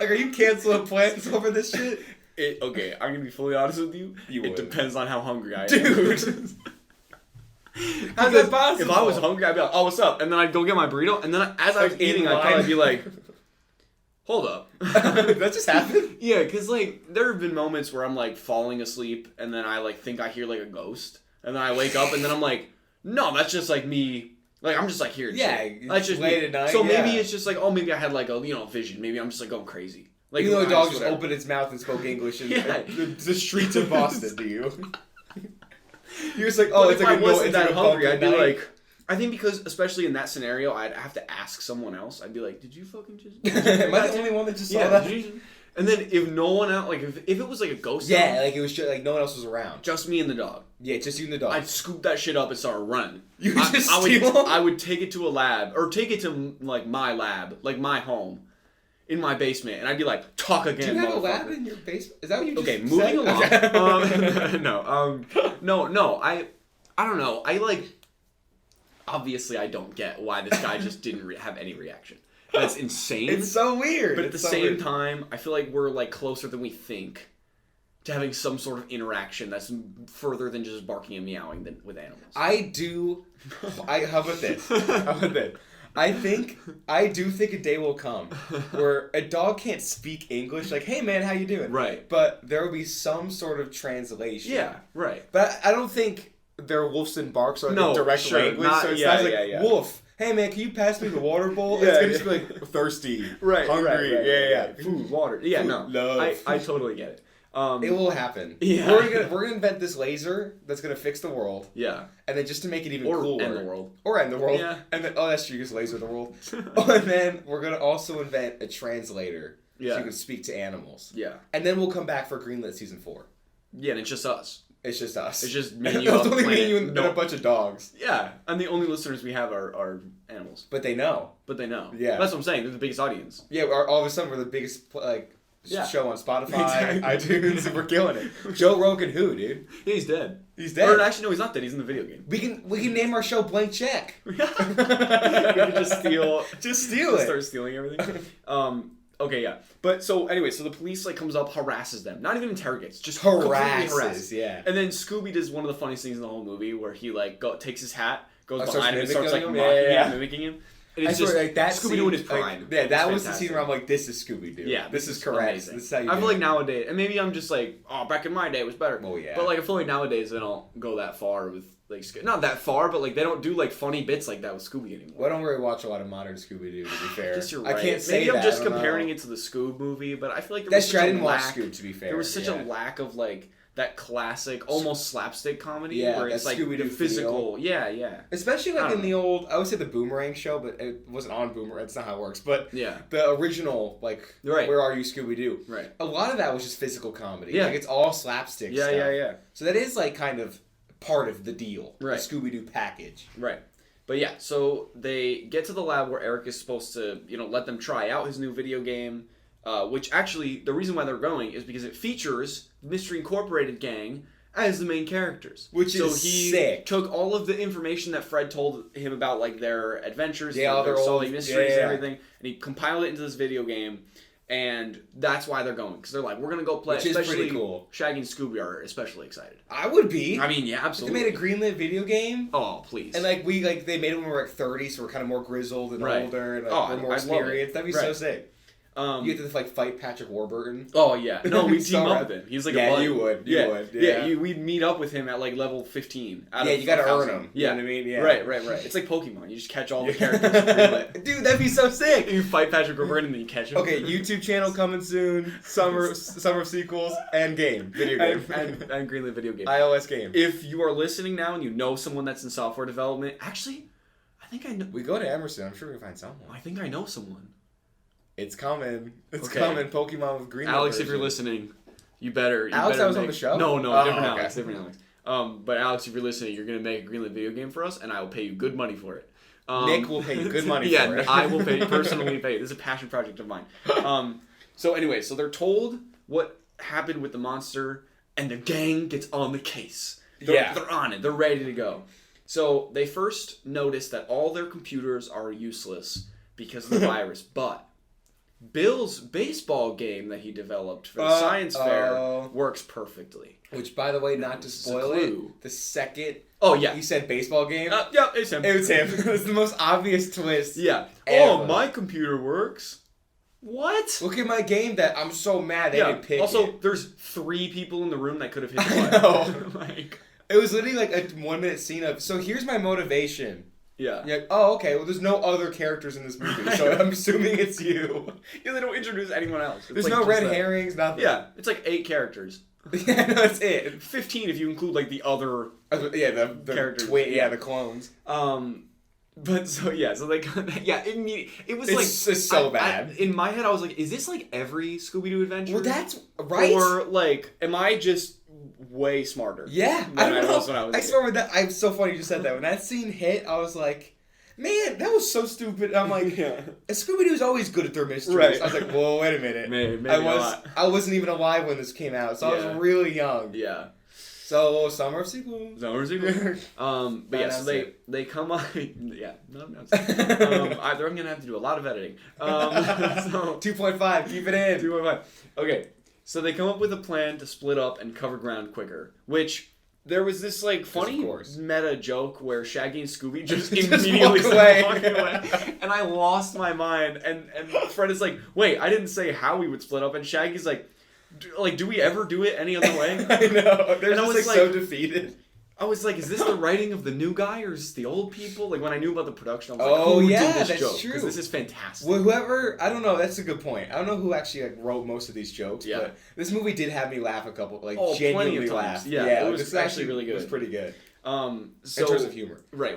Like, are you canceling plans over this shit? Okay, I'm gonna be fully honest with you. You it would. depends on how hungry I am. Dude. How's that possible? If I was hungry, I'd be like, "Oh, what's up?" And then I'd go get my burrito, and then as I was Like, eating, in I'd probably line? be like, "Hold up." That just happened? Yeah, because, like, there have been moments where I'm, like, falling asleep, and then I, like, think I hear, like, a ghost. And then I wake up, and then I'm like, no, that's just, like, me. Like, I'm just, like, here. Yeah, that's just late me. at night, So maybe yeah. it's just, like, oh, maybe I had, like, a, vision. Maybe I'm just, like, going crazy. Like, Even though a dog just whatever. opened its mouth and spoke English in Yeah. the streets of Boston to you. You're just like, But it's if like I a wasn't it's that like a hungry, bump I'd be at night. like, I think because, especially in that scenario, I'd have to ask someone else. I'd be like, did you fucking just... Am I the only one that just saw that? And then if no one else, like, if it was, like, a ghost Yeah, town, like it was just like no one else was around. just me and the dog, Yeah, just you and the dog. I'd scoop that shit up and start running. You would just I steal them? I would take it to a lab, or take it to, like, my lab, like, my home, in my basement, and I'd be like, talk again, Do you have a lab motherfucker. in your basement? Is that what you just Okay, said? moving along. Okay. No, I don't know. I, like, obviously I don't get why this guy just didn't have any reaction. That's insane. It's so weird. But at It's the so same weird. time, I feel like we're, like, closer than we think to having some sort of interaction that's further than just barking and meowing than with animals. How about this? How about this? I do think a day will come where a dog can't speak English. Like, hey man, how you doing? Right. But there will be some sort of translation. Yeah, right. But I don't think their wolves and barks are No, a direct sure, language. not- So it's yeah, not like, yeah. wolf, hey man, can you pass me the water bowl? Yeah, It's gonna just yeah. be like thirsty, Right, hungry, right, yeah. Food, water. Yeah, Food, no. love. I totally get it. It will happen. Yeah. We're gonna invent this laser that's gonna fix the world, Yeah. and then just to make it even Or cooler, end the world. or end the world. Yeah. And then that's true, just laser the world. And then we're gonna also invent a translator so Yeah. you can speak to animals. Yeah. And then we'll come back for Greenlit season 4. Yeah, and it's just us. It's just us. It's just me and you It's on the only me and you planet. and a bunch of dogs. Yeah, and the only listeners we have are animals. But they know. But they know. Yeah. That's what I'm saying. They're the biggest audience. Yeah, all of a sudden we're the biggest Yeah. show on Spotify, Exactly. iTunes, and we're killing it. Joe Rogan, who, dude? Yeah, he's dead. He's dead. Or actually, no, he's not dead. He's in the video game. We can name our show Blank Check. We can just steal. Just steal Just it. start stealing everything. Okay, yeah. But so anyway, so the police like comes up, harasses them. Not even interrogates, just completely Harasses, yeah. And then Scooby does one of the funniest things in the whole movie where he like takes his hat, goes Starts behind him and starts like mimicking mocking him? Yeah. him, mimicking him. And I it's swear, just like that Scooby scene, doing his like, prime. yeah, that It's was the scene fantastic. where I'm like, this is Scooby Doo. Yeah, this is correct. amazing. This is how you I do feel like it. nowadays, and maybe I'm just like, oh, back in my day it was better. Oh, yeah. But like I feel like nowadays they don't go that far with like not that far, but like they don't do like funny bits like that with Scooby anymore. Well, I don't really watch a lot of modern Scooby Doo, to be fair. I guess you're I right. can't say Maybe that. I'm just I don't comparing know. it to the Scoob movie, but I feel like there That's was true. such I a didn't watch lack. Scoob, to be fair. There was such yeah. a lack of like that classic, almost slapstick comedy Yeah, where that it's like the Scooby-Doo physical. Yeah. Especially I like don't in the old, I would say the Boomerang show, but it wasn't on Boomerang. That's not how it works. But Yeah. the original, like, Right. Where Are You, Scooby Doo? Right. A lot of that was just physical comedy. Yeah. Like, it's all slapstick stuff. Yeah. So that is like kind of part of the deal. Right. The Scooby Doo package. Right. But yeah, so they get to the lab where Eric is supposed to, let them try out his new video game, which actually, the reason why they're going is because it features Mystery Incorporated gang as the main characters. Which so is he sick. took all of the information that Fred told him about, like, their adventures, Yeah, all their their solving old- mysteries yeah. and everything, and he compiled it into this video game, and that's why they're going. Because they're like, we're going to go play. Which is especially pretty cool. Shaggy and Scooby are especially excited. I would be. I mean, yeah, If they absolutely. made a greenlit video game. Oh, please. And like they made it when we were like 30, so we're kind of more grizzled and Right. older and like, Oh, we're more I'd love it. experienced. That'd be so Right. sick. You get to like fight Patrick Warburton. Oh yeah, no, we team So up rad. with him. He's like Yeah, a buddy. you would. You yeah. would, Yeah, yeah. we'd meet up with him at like level 15. Yeah, you gotta earn him. Yeah, You know what I mean? Yeah. Right. It's like Pokemon. You just catch all the Yeah. characters. in Greenlit. Dude, that'd be so sick. You fight Patrick Warburton and then you catch him. Okay, YouTube channel coming soon. Summer sequels and game. Video game. and Greenlit video game. iOS game. If you are listening now and you know someone that's in software development, actually, I think I know. We go to Emerson. I'm sure we can find someone. I think I know someone. It's coming. It's Okay. coming. Pokemon with green. Alex, if you're listening, you better. Alex, better that was on make- the show? No, Oh, different okay. Alex, different Alex. But Alex, if you're listening, you're gonna make a Greenlit video game for us, and I will pay you good money for it. Nick will pay you good money yeah, for it. I will personally pay. This is a passion project of mine. So anyway, so they're told what happened with the monster, and the gang gets on the case. They're on it. They're ready to go. So they first notice that all their computers are useless because of the virus, but Bill's baseball game that he developed for the science fair works perfectly. Which, by the way, not to spoil it, the second he said baseball game. Yeah, it's him. It was him. It was the most obvious twist. Yeah. Ever. Oh, my computer works. What? Look at my game that I'm so mad they didn't pick also, it. there's 3 people in the room that could have hit the I button. know. Like, it was literally like a 1-minute scene of, so here's my motivation. Yeah. You're like, oh, okay, well, there's no other characters in this movie, so I'm assuming it's you. Yeah, they don't introduce anyone else. It's There's like no just red that. herrings, nothing. Yeah, it's like 8 characters. Yeah, no, that's it. 15 if you include like the other Yeah, the characters. the clones. But so they it was It's so bad. in my head I was like, is this like every Scooby-Doo adventure? Well, that's right. Or like, am I just way smarter? Yeah, than I don't know. was when I was a I kid? swear with that, I'm so funny you just said that. When that scene hit, I was like, man, that was so stupid. I'm like, Scooby-Doo's always good at their mysteries. Right. I was like, whoa, wait a minute. Maybe I wasn't even alive when this came out, so I was really young. Yeah. So summer of sequels. But yeah, so they come on. Yeah, no, I'm gonna have to do a lot of editing. So 2.5, keep it in. 2.5. Okay, so they come up with a plan to split up and cover ground quicker. Which there was this like funny meta joke where Shaggy and Scooby just immediately started walking away, and I lost my mind. And Fred is like, "Wait, I didn't say how we would split up," and Shaggy's like, do we ever do it any other way? I know. They're and just like so defeated. I was like, is this the writing of the new guy or is this the old people? Like when I knew about the production, I was like, who did this that's joke? true. Because this is fantastic. Well, whoever, I don't know, that's a good point. I don't know who actually like, wrote most of these jokes, Yeah. but this movie did have me laugh a couple, like plenty genuinely of times. laugh. Yeah, it was actually really good. It was pretty good. So, in terms of humor. Right.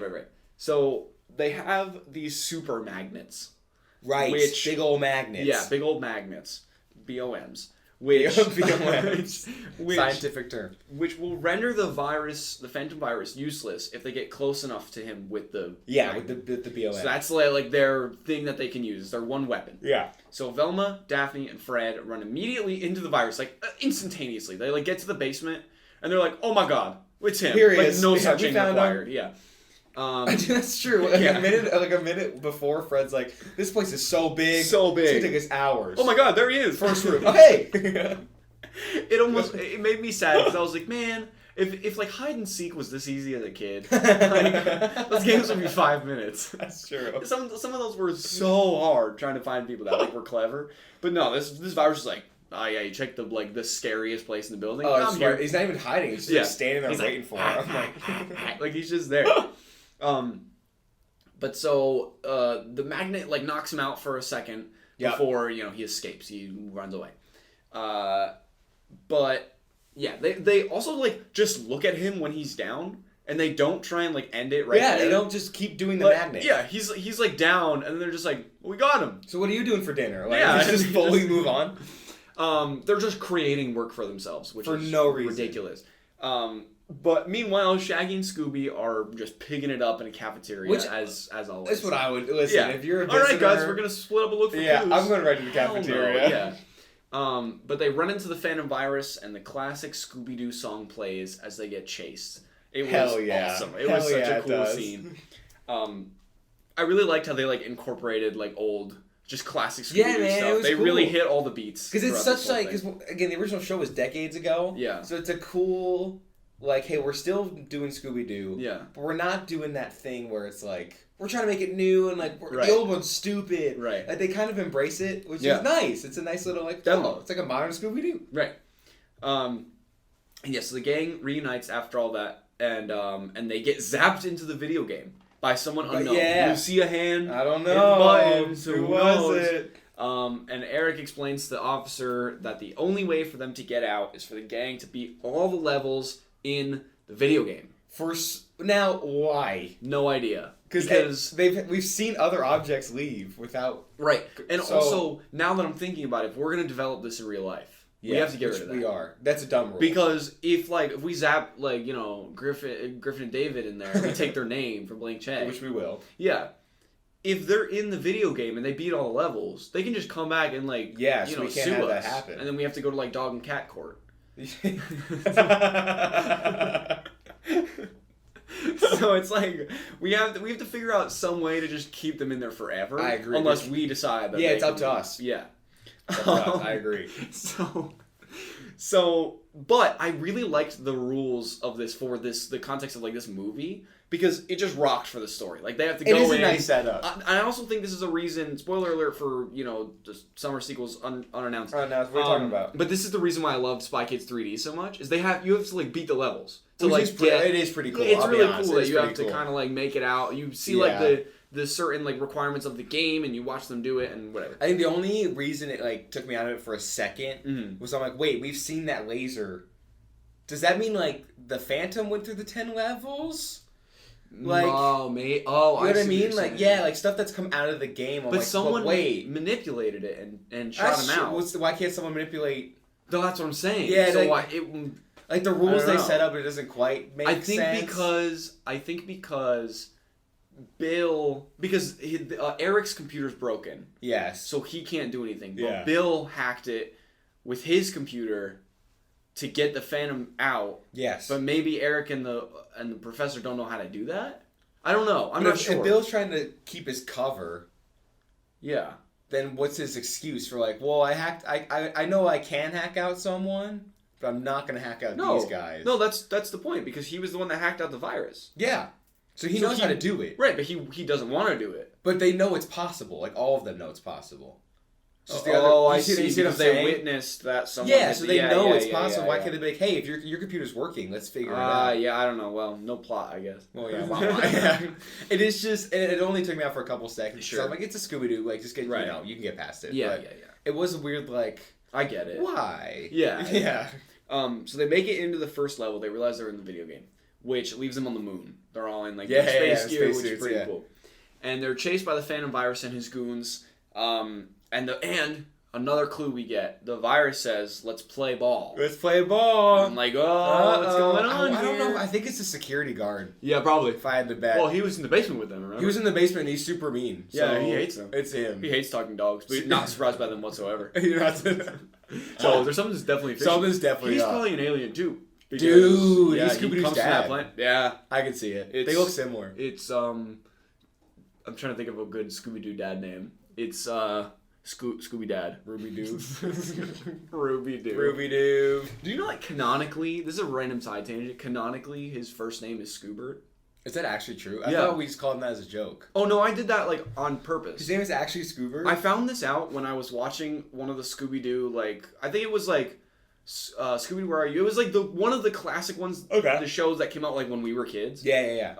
So they have these super magnets. Right. Which, big old magnets. Yeah, big old magnets. BOMs. Which scientific term. Which will render the phantom virus, useless if they get close enough to him with the with the BOM. So that's like their thing that they can use. It's their one weapon. Yeah. So Velma, Daphne, and Fred run immediately into the virus, like instantaneously. They like get to the basement and they're like, "Oh my god, it's him!" Here he like, is. No searching required. Yeah. That's true. Like a minute before, Fred's like, "This place is so big. It's gonna take us hours." Oh my god, there he is. First room. Oh, hey. It made me sad because I was like, man, if like hide and seek was this easy as a kid, like, those games would be 5 minutes. That's true. Some of those were so hard trying to find people that like were clever, but no, this virus is like, oh yeah, you check the scariest place in the building. Oh, I'm here. He's not even hiding. He's just like, standing there waiting for him. Like he's just there. But so the magnet like knocks him out for a second before he escapes. He runs away. But yeah, they also like just look at him when he's down, and they don't try and like end it right. Yeah, there. they don't just keep doing the magnet. Yeah, he's like down, and they're just like, we got him. So what are you doing for dinner? Like, yeah, just fully move on. They're just creating work for themselves, which for is no reason. Ridiculous. But meanwhile, Shaggy and Scooby are just pigging it up in a cafeteria, as always. That's what I would listen. Yeah. If you're a visitor, all right, guys, we're gonna split up and look for clues. I'm going right to the cafeteria. Yeah. But they run into the Phantom Virus, and the classic Scooby-Doo song plays as they get chased. It was awesome. It was such a cool scene. I really liked how they like incorporated like old, just classic Scooby-Doo stuff. They really hit all the beats. Because it's such like, because again, the original show was decades ago. Yeah. So it's a cool, like, hey, we're still doing Scooby-Doo. Yeah. But we're not doing that thing where it's like, we're trying to make it new and like the old one's stupid. Right. Like they kind of embrace it, which is nice. It's a nice little like demo. It's like a modern Scooby-Doo. Right. And yeah, so the gang reunites after all that, and they get zapped into the video game by someone unknown. Yeah. You see a hand. I don't know. Who was it? And Eric explains to the officer that the only way for them to get out is for the gang to beat all the levels in the video game. Now, why? No idea. Because we've seen other objects leave without... Right. And also, now that I'm thinking about it, if we're going to develop this in real life, we have to get rid of that. We are. That's a dumb rule. Because if we zap, Griffin and David in there, we take their name from Blank Check. Which we will. Yeah. If they're in the video game and they beat all the levels, they can just come back and, so we can't sue have us. that happen. And then we have to go to, dog and cat court. So it's like we have to figure out some way to just keep them in there forever. I agree. Unless we decide that. Yeah, they it's up can to be- us. Yeah. It's up to us. I agree. But I really liked the rules of this for the context of like this movie because it just rocked for the story. Like they have to go in. It is a nice setup. I also think this is a reason. Spoiler alert for just summer sequels unannounced. Unannounced. What are you talking about? But this is the reason why I loved Spy Kids 3D so much. Is you have to like beat the levels to Which like is get. it is pretty cool. It's I'll be really honest. cool It's that you have pretty to cool. kind of like make it out. You see Yeah. like the certain like requirements of the game and you watch them do it and whatever. I think the only reason it like took me out of it for a second Mhm. was I'm like, wait, we've seen that laser. Does that mean like the Phantom went through the 10 levels? Like, oh, mate. Oh, you know what I see mean? you're Like, saying. yeah, like stuff that's come out of the game. I'm But like, someone wait, manipulated it and shot him out. Why can't someone manipulate? No, that's what I'm saying. Yeah, so like- Like the rules I don't they know. set up, it doesn't quite make sense. I think because Eric's computer's broken, Yes. so he can't do anything. But Yeah. Bill hacked it with his computer to get the Phantom out. Yes. But maybe Eric and the professor don't know how to do that. I don't know. I'm But not if, sure. If Bill's trying to keep his cover, yeah. then what's his excuse for like, well, I know I can hack out someone, but I'm not gonna hack out these guys. No, that's the point because he was the one that hacked out the virus. Yeah. So he knows how to do it. Right, but he doesn't want to do it. But they know it's possible. Like all of them know it's possible. It's just the I you see. You see what I'm Because they saying? witnessed that someone. Yeah, hit so the- they yeah, know yeah, it's yeah, possible. yeah, Why yeah. can't they be like, hey, if your computer's working, let's figure it out. Yeah, I don't know. Well, no plot, I guess. Well, yeah, yeah. It is just. It only took me out for a couple seconds. Sure. So I'm like, it's a Scooby Doo. Like, just get Right. you can get past it. Yeah, But yeah. It was a weird like. I get it. Why? Yeah. Yeah. So they make it into the first level. They realize they're in the video game, which leaves them on the moon. They're all in like Yeah, their yeah, space yeah, gear, space which is suits, pretty yeah. cool. And they're chased by the Phantom Virus and his goons. And another clue we get: the virus says, "Let's play ball." Let's play ball. I'm like, oh, what's going on I don't here? know. I think it's a security guard. Yeah, probably. If I had to bet. Well, he was in the basement with them. Remember? He was in the basement and he's super mean. Yeah, so he hates them. It's him. He hates talking dogs, but not surprised by them whatsoever. You're not So there's something that's definitely fishy. Something's definitely He's up. probably an alien too. Because, Dude, yeah, he's he Scooby-Doo's comes from that dad. planet. Yeah, I can see it. It's- They look similar. it's I'm trying to think of a good Scooby Doo dad name. It's Scooby Dad. Ruby Doo. Ruby Doo. Ruby Doo. Do you know like canonically? This is a random side tangent. Canonically, his first name is Scoobert. Is that actually true? I Yeah. thought we just called him that as a joke. Oh no, I did that like on purpose. His name is actually Scoober? I found this out when I was watching one of the Scooby Doo, like I think it was like Scooby Doo, Where Are You? It was like one of the classic ones, Okay. the shows that came out like when we were kids. Yeah.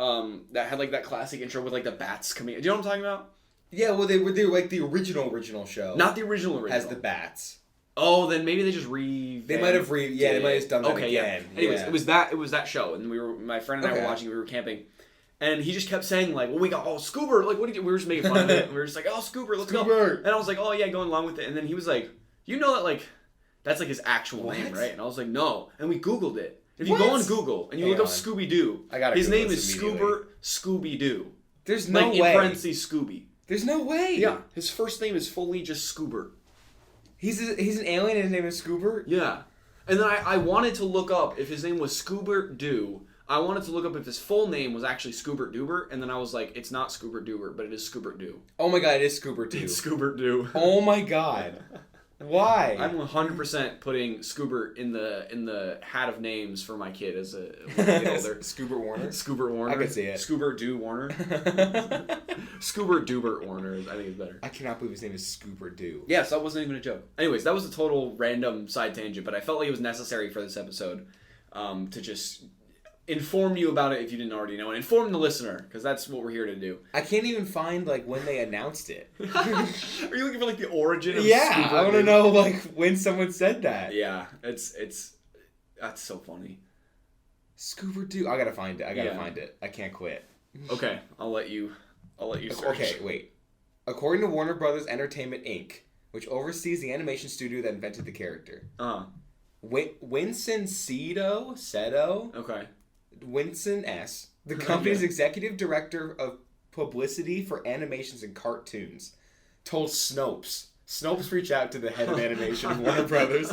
That had like that classic intro with like the bats coming. Do you know what I'm talking about? Yeah, well, they were like the original show. Not the original. Has the bats. Oh, then maybe they just They might have they might have just done that again. Yeah. Anyways, Yeah. it was that show, and my friend and I Okay. were watching. We were camping, and he just kept saying like, "Well, we got Scoober." Like, what did you? We were just making fun of it. And we were just like, "Oh, Scoober, let's go." Scoober. And I was like, "Oh yeah, going along with it." And then he was like, "You know that like, that's like his actual What? name, right?" And I was like, "No." And we Googled it. If you What? go on Google and you Hang look up on. Scooby Doo, I gotta his Google name this is immediately. Scooby Doo. There's no Like way. in parentheses, Scooby. There's no way. Yeah, his first name is fully just Scoober. He's an alien and his name is Scoober? Yeah. And then I wanted to look up if his name was Scoobert Doo. I wanted to look up if his full name was actually Scoobert Doobert, and then I was like, it's not Scoobert Doobert, but it is Scoobert Doo. Oh my god, it is Scoober too. It's Scoobert Doo. Oh my god. Why? I'm 100% putting Scoobert in the hat of names for my kid as when I get older. Scoober Warner? Scoobert Warner. I can see it. Scoobert Doo Warner. Scoobert Doobert Warner, I think is better. I cannot believe his name is Scoober Doo. Yes, that wasn't even a joke. Anyways, that was a total random side tangent, but I felt like it was necessary for this episode to just inform you about it if you didn't already know, and inform the listener, because that's what we're here to do. I can't even find like when they announced it. Are you looking for like the origin of Yeah, Scooby I want to Doo? know like when someone said that. Yeah, it's that's so funny. Scoober Doo. I gotta find it. I gotta Yeah. find it. I can't quit. Okay, I'll let you search. Okay, wait. According to Warner Brothers Entertainment Inc., which oversees the animation studio that invented the character, Winston Seto, Okay. Winston S., the company's Okay. executive director of publicity for animations and cartoons, told Snopes reached out to the head of animation of Warner Brothers,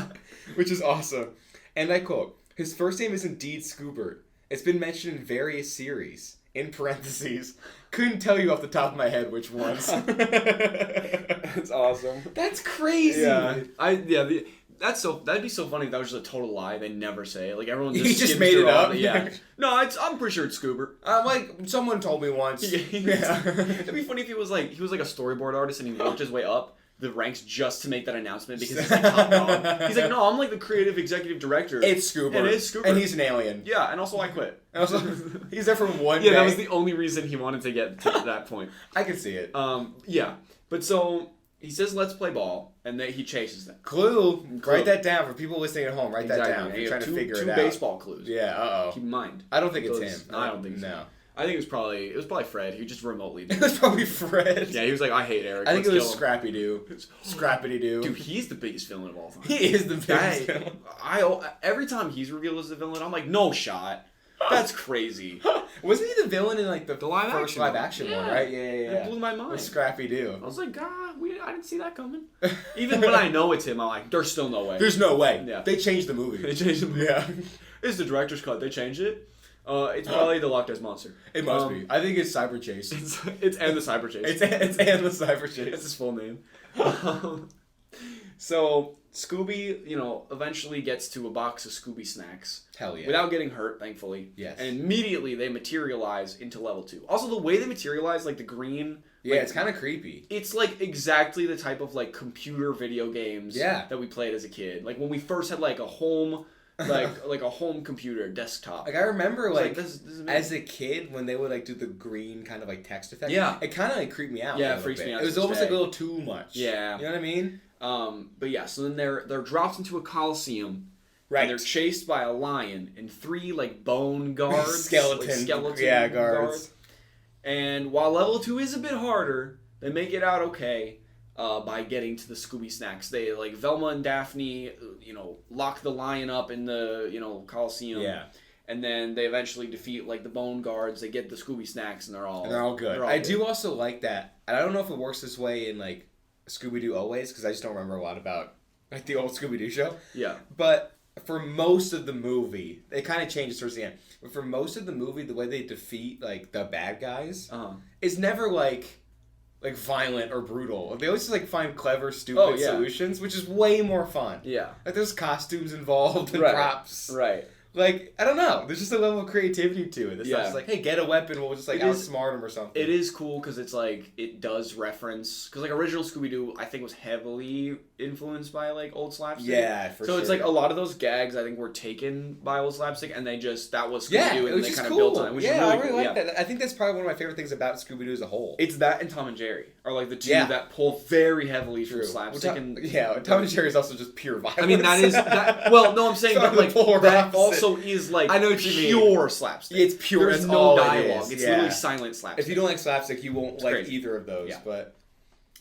which is awesome. And I quote, "His first name is indeed Scoobert. It's been mentioned in various series. in parentheses. Couldn't tell you off the top of my head which ones. That's awesome. That's crazy. Yeah. That'd be so funny if that was just a total lie. They never say it. Like everyone just He just skims made through it all up. of it. Yeah. No, I'm pretty sure it's Scoober. Like someone told me once. Yeah. It'd be funny if he was like a storyboard artist and he worked his way up the ranks just to make that announcement because he's like top dog. He's like, no, I'm like the creative executive director. It's Scoober. And it's Scoober. And he's an alien. Yeah, and also I quit. He's there for one day. Yeah, that was the only reason he wanted to get to that point. I can see it. Yeah. But so he says, let's play ball, and then he chases them. Clue. Write that down for people listening at home. Write that down. Exactly. You're trying to figure it two out. baseball clues. Yeah, uh-oh. Keep in mind. I don't think it's him. No, I don't think so. No. I think it was probably Fred. He just remotely did It was probably Fred. Yeah, he was like, I hate Eric. I think Let's it was kill him. Scrappy Doo. Scrappity Doo. Dude, he's the biggest villain of all time. He is the biggest villain. Every time he's revealed as the villain, I'm like, no shot. That's crazy. Wasn't he the villain in like the live first action live one? action Yeah. one, right? Yeah. It blew my mind. With Scrappy Doo. I was like, I didn't see that coming. Even when I know it's him, I'm like, there's still no way. There's no way. Yeah. They changed the movie. They changed the movie. Yeah. It's the director's cut. They changed it. It's probably the Loch Ness Monster. It must be. I think it's Cyber Chase. It's and the Cyber Chase. It's and the Cyber Chase. That's his full name. So Scooby, eventually gets to a box of Scooby snacks. Hell yeah. Without getting hurt, thankfully. Yes. And immediately they materialize into level 2. Also, the way they materialize, like the green. Yeah, like, it's kind of creepy. It's like exactly the type of like computer video games that we played as a kid. Like when we first had like a home. like a home computer desktop. Like I remember this is as a kid when they would like do the green kind of like text effect. Yeah. It kind of like creeped me out. Yeah, it freaks me out. It was almost like a little too much. Yeah. You know what I mean? But yeah, so then they're dropped into a coliseum. Right. And they're chased by a lion and 3 like bone guards. skeleton guards. And while level 2 is a bit harder, they make it out okay. By getting to the Scooby snacks. They, like, Velma and Daphne, lock the lion up in the, Coliseum. Yeah. And then they eventually defeat, like, the bone guards. They get the Scooby snacks, and they're all good. I do also like that. And I don't know if it works this way in, like, Scooby-Doo always, because I just don't remember a lot about, like, the old Scooby-Doo show. Yeah. But for most of the movie, it kind of changes towards the end. But for most of the movie, the way they defeat, like, the bad guys is never, like violent or brutal. They always just like find clever, stupid solutions, which is way more fun. Yeah. Like there's costumes involved and props. Right. Like, I don't know. There's just a level of creativity to it. It's not just like, hey, get a weapon, we'll just like outsmart them or something. It is cool because it's like, it does reference, because like original Scooby-Doo, I think was heavily influenced by like old slapstick. Yeah, for sure. So it's like a lot of those gags I think were taken by old slapstick and that was Scooby-Doo and they kind of built on it, which is really I really cool. like that. I think that's probably one of my favorite things about Scooby-Doo as a whole. It's that and Tom and Jerry are like the two that pull very heavily from slapstick. Tom and Jerry is also just pure violence. I mean, well, no, I'm saying that like that also is like I know what you mean. Pure slapstick. It's pure. There's no dialogue. It's literally silent slapstick. If you don't like slapstick, you won't like either of those. Yeah. But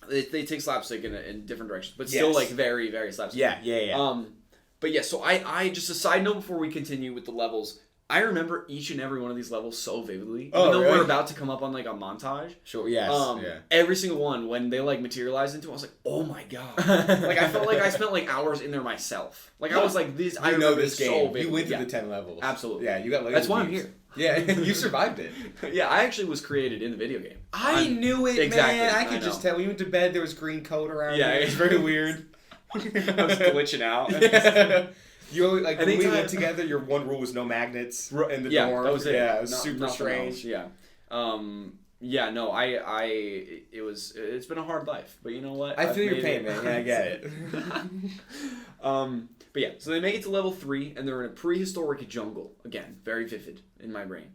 they take slapstick in different directions, but still like very, very slapstick. Yeah. But yeah, so I just a side note before we continue with the levels. I remember each and every one of these levels so vividly. Even though we're about to come up on like a montage. Sure, yes. Every single one, when they like materialized into it, I was like, oh my god. Like I felt like I spent like hours in there myself. Like I was like, I know this game. So vividly. You went through the 10 levels. Absolutely. Yeah, you got like that's why I'm here. Yeah, you survived it. Yeah, I actually was created in the video game. I knew it, exactly, man. I could just tell. When you went to bed, there was green coat around. Yeah, it's very weird. I was glitching out. Yeah. You always, like when we lived together, your one rule was no magnets in the dorm. That was it. Yeah, it was super strange. Else. Yeah. No, it's been a hard life, but you know what? I feel your pain, man. Yeah, I get it. But yeah, so they make it to level 3, and they're in a prehistoric jungle. Again, very vivid in my brain.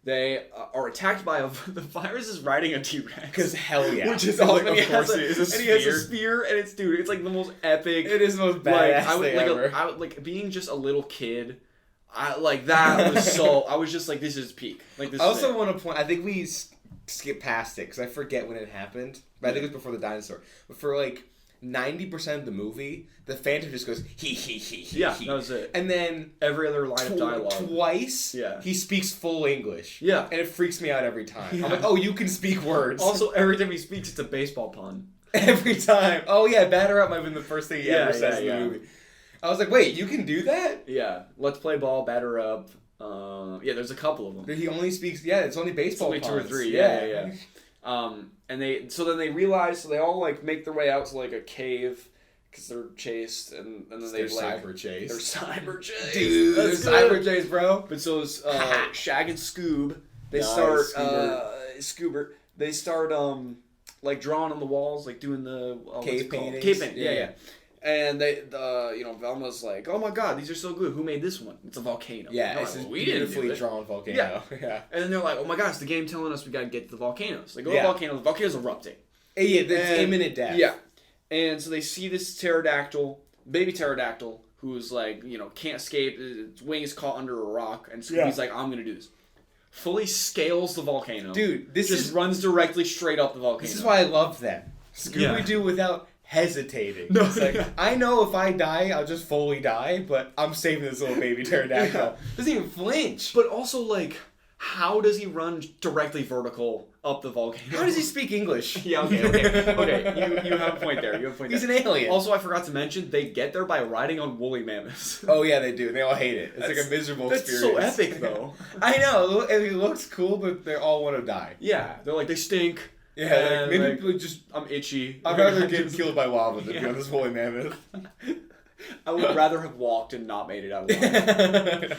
They are attacked by the virus is riding a T-Rex. Because hell yeah. Which is awesome. Like, of course it is a spear. And he has a spear, and it's the most epic. It is the most badass thing ever. I would being just a little kid. That was so. I was just like, this is peak. Like this. I also want to point. I think we skipped past it because I forget when it happened. But I think it was before the dinosaur. But for like 90% of the movie, the Phantom just goes he. Yeah, that was it. And then every other line of dialogue. Twice, he speaks full English. Yeah. And it freaks me out every time. Yeah. I'm like, oh, you can speak words. Also, every time he speaks, it's a baseball pun. Every time. Oh yeah, batter up might have been the first thing he ever says in the movie. I was like, wait, you can do that? Yeah. Let's play ball, batter up. Yeah, there's a couple of them. He only speaks. Yeah, it's only baseball. It's only puns. 2 or 3. Yeah. And then they realize, so they all like make their way out to like a cave because they're chased, and then They're they like cyber chase. They're cyber chase, dude. They're cyber chase, bro. But so it's Shag and Scoob. They Nice, start Scoober. They start like drawing on the walls, like doing the cave paintings. Cave painting. Yeah. And they, Velma's like, oh my god, these are so good. Who made this one? It's a volcano. Yeah, like, it's a we didn't do beautifully it. drawn volcano. Yeah. And then they're like, oh my god, it's the game telling us we gotta get to the volcanoes. They go to the volcano's erupting. Yeah, it's imminent death. Yeah. And so they see this pterodactyl, baby pterodactyl, who's like, can't escape. Its wings caught under a rock. And Scooby's like, I'm gonna do this. Fully scales the volcano. Dude, this just runs directly straight up the volcano. This is why I love them. Scooby-Doo without hesitating. No, it's like, I know if I die, I'll just fully die, but I'm saving this little baby pterodactyl. Doesn't even flinch. But also, like, how does he run directly vertical up the volcano? How does he speak English? Yeah, okay. You have a point there. He's an alien. Also, I forgot to mention, they get there by riding on woolly mammoths. Oh, yeah, they do. They all hate it. It's like a miserable experience. That's so epic, though. I know. It looks cool, but they all want to die. Yeah. They're like, they stink. Yeah, maybe just... I'm itchy. I'd rather get killed by lava than be on this woolly mammoth. I would rather have walked and not made it out alive.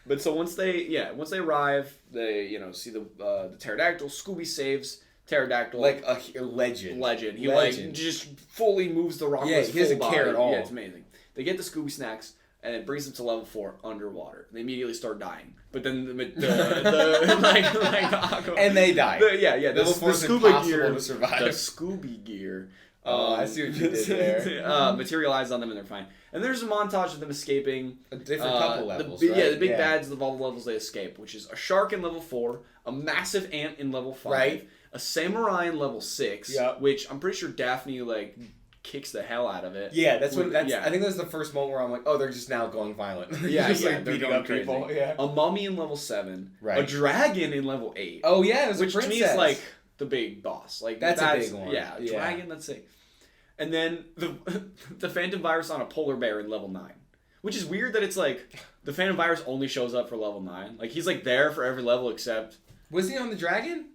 But so once they arrive, they see the pterodactyl. Scooby saves pterodactyl like a legend. He like just fully moves the rock. Yeah, he doesn't care at all. Yeah, it's amazing. They get the Scooby snacks and it brings them to level 4 underwater. They immediately start dying. But then and they die. Level 4 is impossible to survive. The Scooby gear. I see what you did there. Materialized on them and they're fine. And there's a montage of them escaping. A different couple levels, right? Yeah, the big bads of all the levels they escape, which is a shark in level 4, a massive ant in level 5, right? A samurai in level 6, which I'm pretty sure Daphne kicks the hell out of it. Yeah, I think that's the first moment where I'm like, oh, they're just now going violent. Yeah, just they're beating up crazy. people. Yeah. A mummy in level 7, right? A dragon in level 8. Oh yeah, it was which a princess. To me is like the big boss. Like that's a big one. Yeah, dragon. That's it. And then the Phantom Virus on a polar bear in level 9. Which is weird that it's like, the Phantom Virus only shows up for level 9. Like, he's like there for every level except... Was he on the dragon?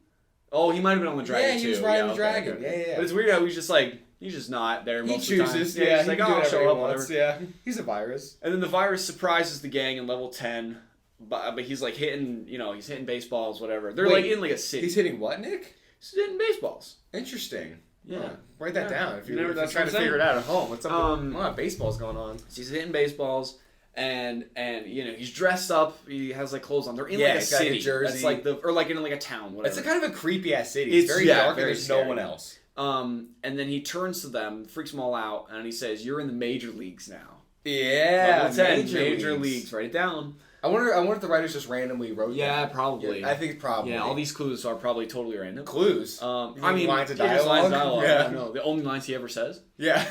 Oh, he might have been on the dragon too. Yeah, he was riding the dragon. Okay. Yeah. But it's weird how he's just like, he's just not there most of the time. He chooses, yeah. He's like, oh, I'll show up, whatever. Yeah, he's a virus. And then the virus surprises the gang in level 10. But he's like hitting, he's hitting baseballs, whatever. They're like in like a city. He's hitting what, Nick? He's hitting baseballs. Interesting. Yeah. Oh, write that down if you're that's trying to figure it out at home. What's up with baseball's going on? So he's hitting baseballs, and he's dressed up. He has like clothes on. They're in like a city. Like a Jersey. That's like or like in like a town. Whatever. It's a kind of a creepy ass city. It's very dark and there's scary. no one else. And then he turns to them, freaks them all out, and he says, "You're in the major leagues now." Yeah, level 10, major leagues. Write it down. I wonder if the writers just randomly wrote that. Yeah, probably. Yeah, I think probably. Yeah, all these clues are probably totally random. Clues? I mean, lines of dialogue? Yeah. I don't know. The only lines he ever says. Yeah.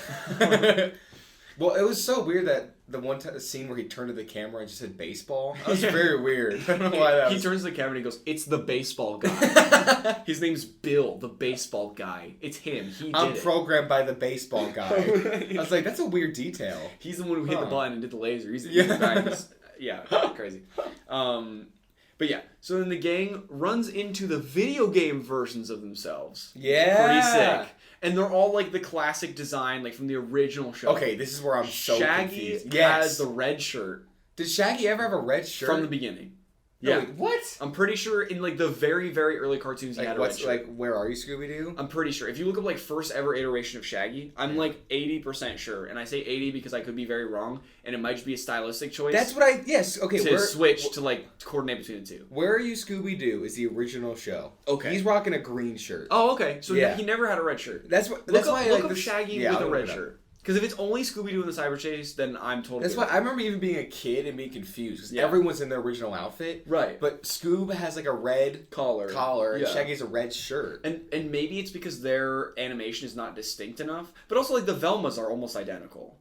Well, it was so weird that the one scene where he turned to the camera and just said baseball. That was very weird. I don't know why that was. He turns to the camera and he goes, "It's the baseball guy." His name's Bill, the baseball guy. It's him. He did I'm programmed by the baseball guy. I was like, that's a weird detail. He's the one who hit the button and did the laser. He's the guy. Yeah, crazy. But yeah, so then the gang runs into the video game versions of themselves. Yeah. Pretty sick. And they're all like the classic design, like from the original show. Okay, this is where I'm so Shaggy confused. has the red shirt. Did Shaggy ever have a red shirt? From the beginning. No, Yeah. wait, what? I'm pretty sure in like the very, very early cartoons he had a red shirt. Like, where are you, Scooby-Doo? I'm pretty sure. If you look up like first ever iteration of Shaggy, I'm like 80% sure. And I say 80 because I could be very wrong. And it might just be a stylistic choice. That's what okay. To switch to like coordinate between the two. Where Are You, Scooby-Doo is the original show. Okay. He's rocking a green shirt. Oh, okay. So Yeah. he never had a red shirt. That's why look up Shaggy with a red shirt. shirt. Because if it's only Scooby-Doo in the cyber chase, then I'm totally... That's why I remember even being a kid and being confused. Because everyone's in their original outfit. Right. But Scoob has like a red collar and Shaggy's a red shirt. And maybe it's because their animation is not distinct enough. But also like the Velmas are almost identical.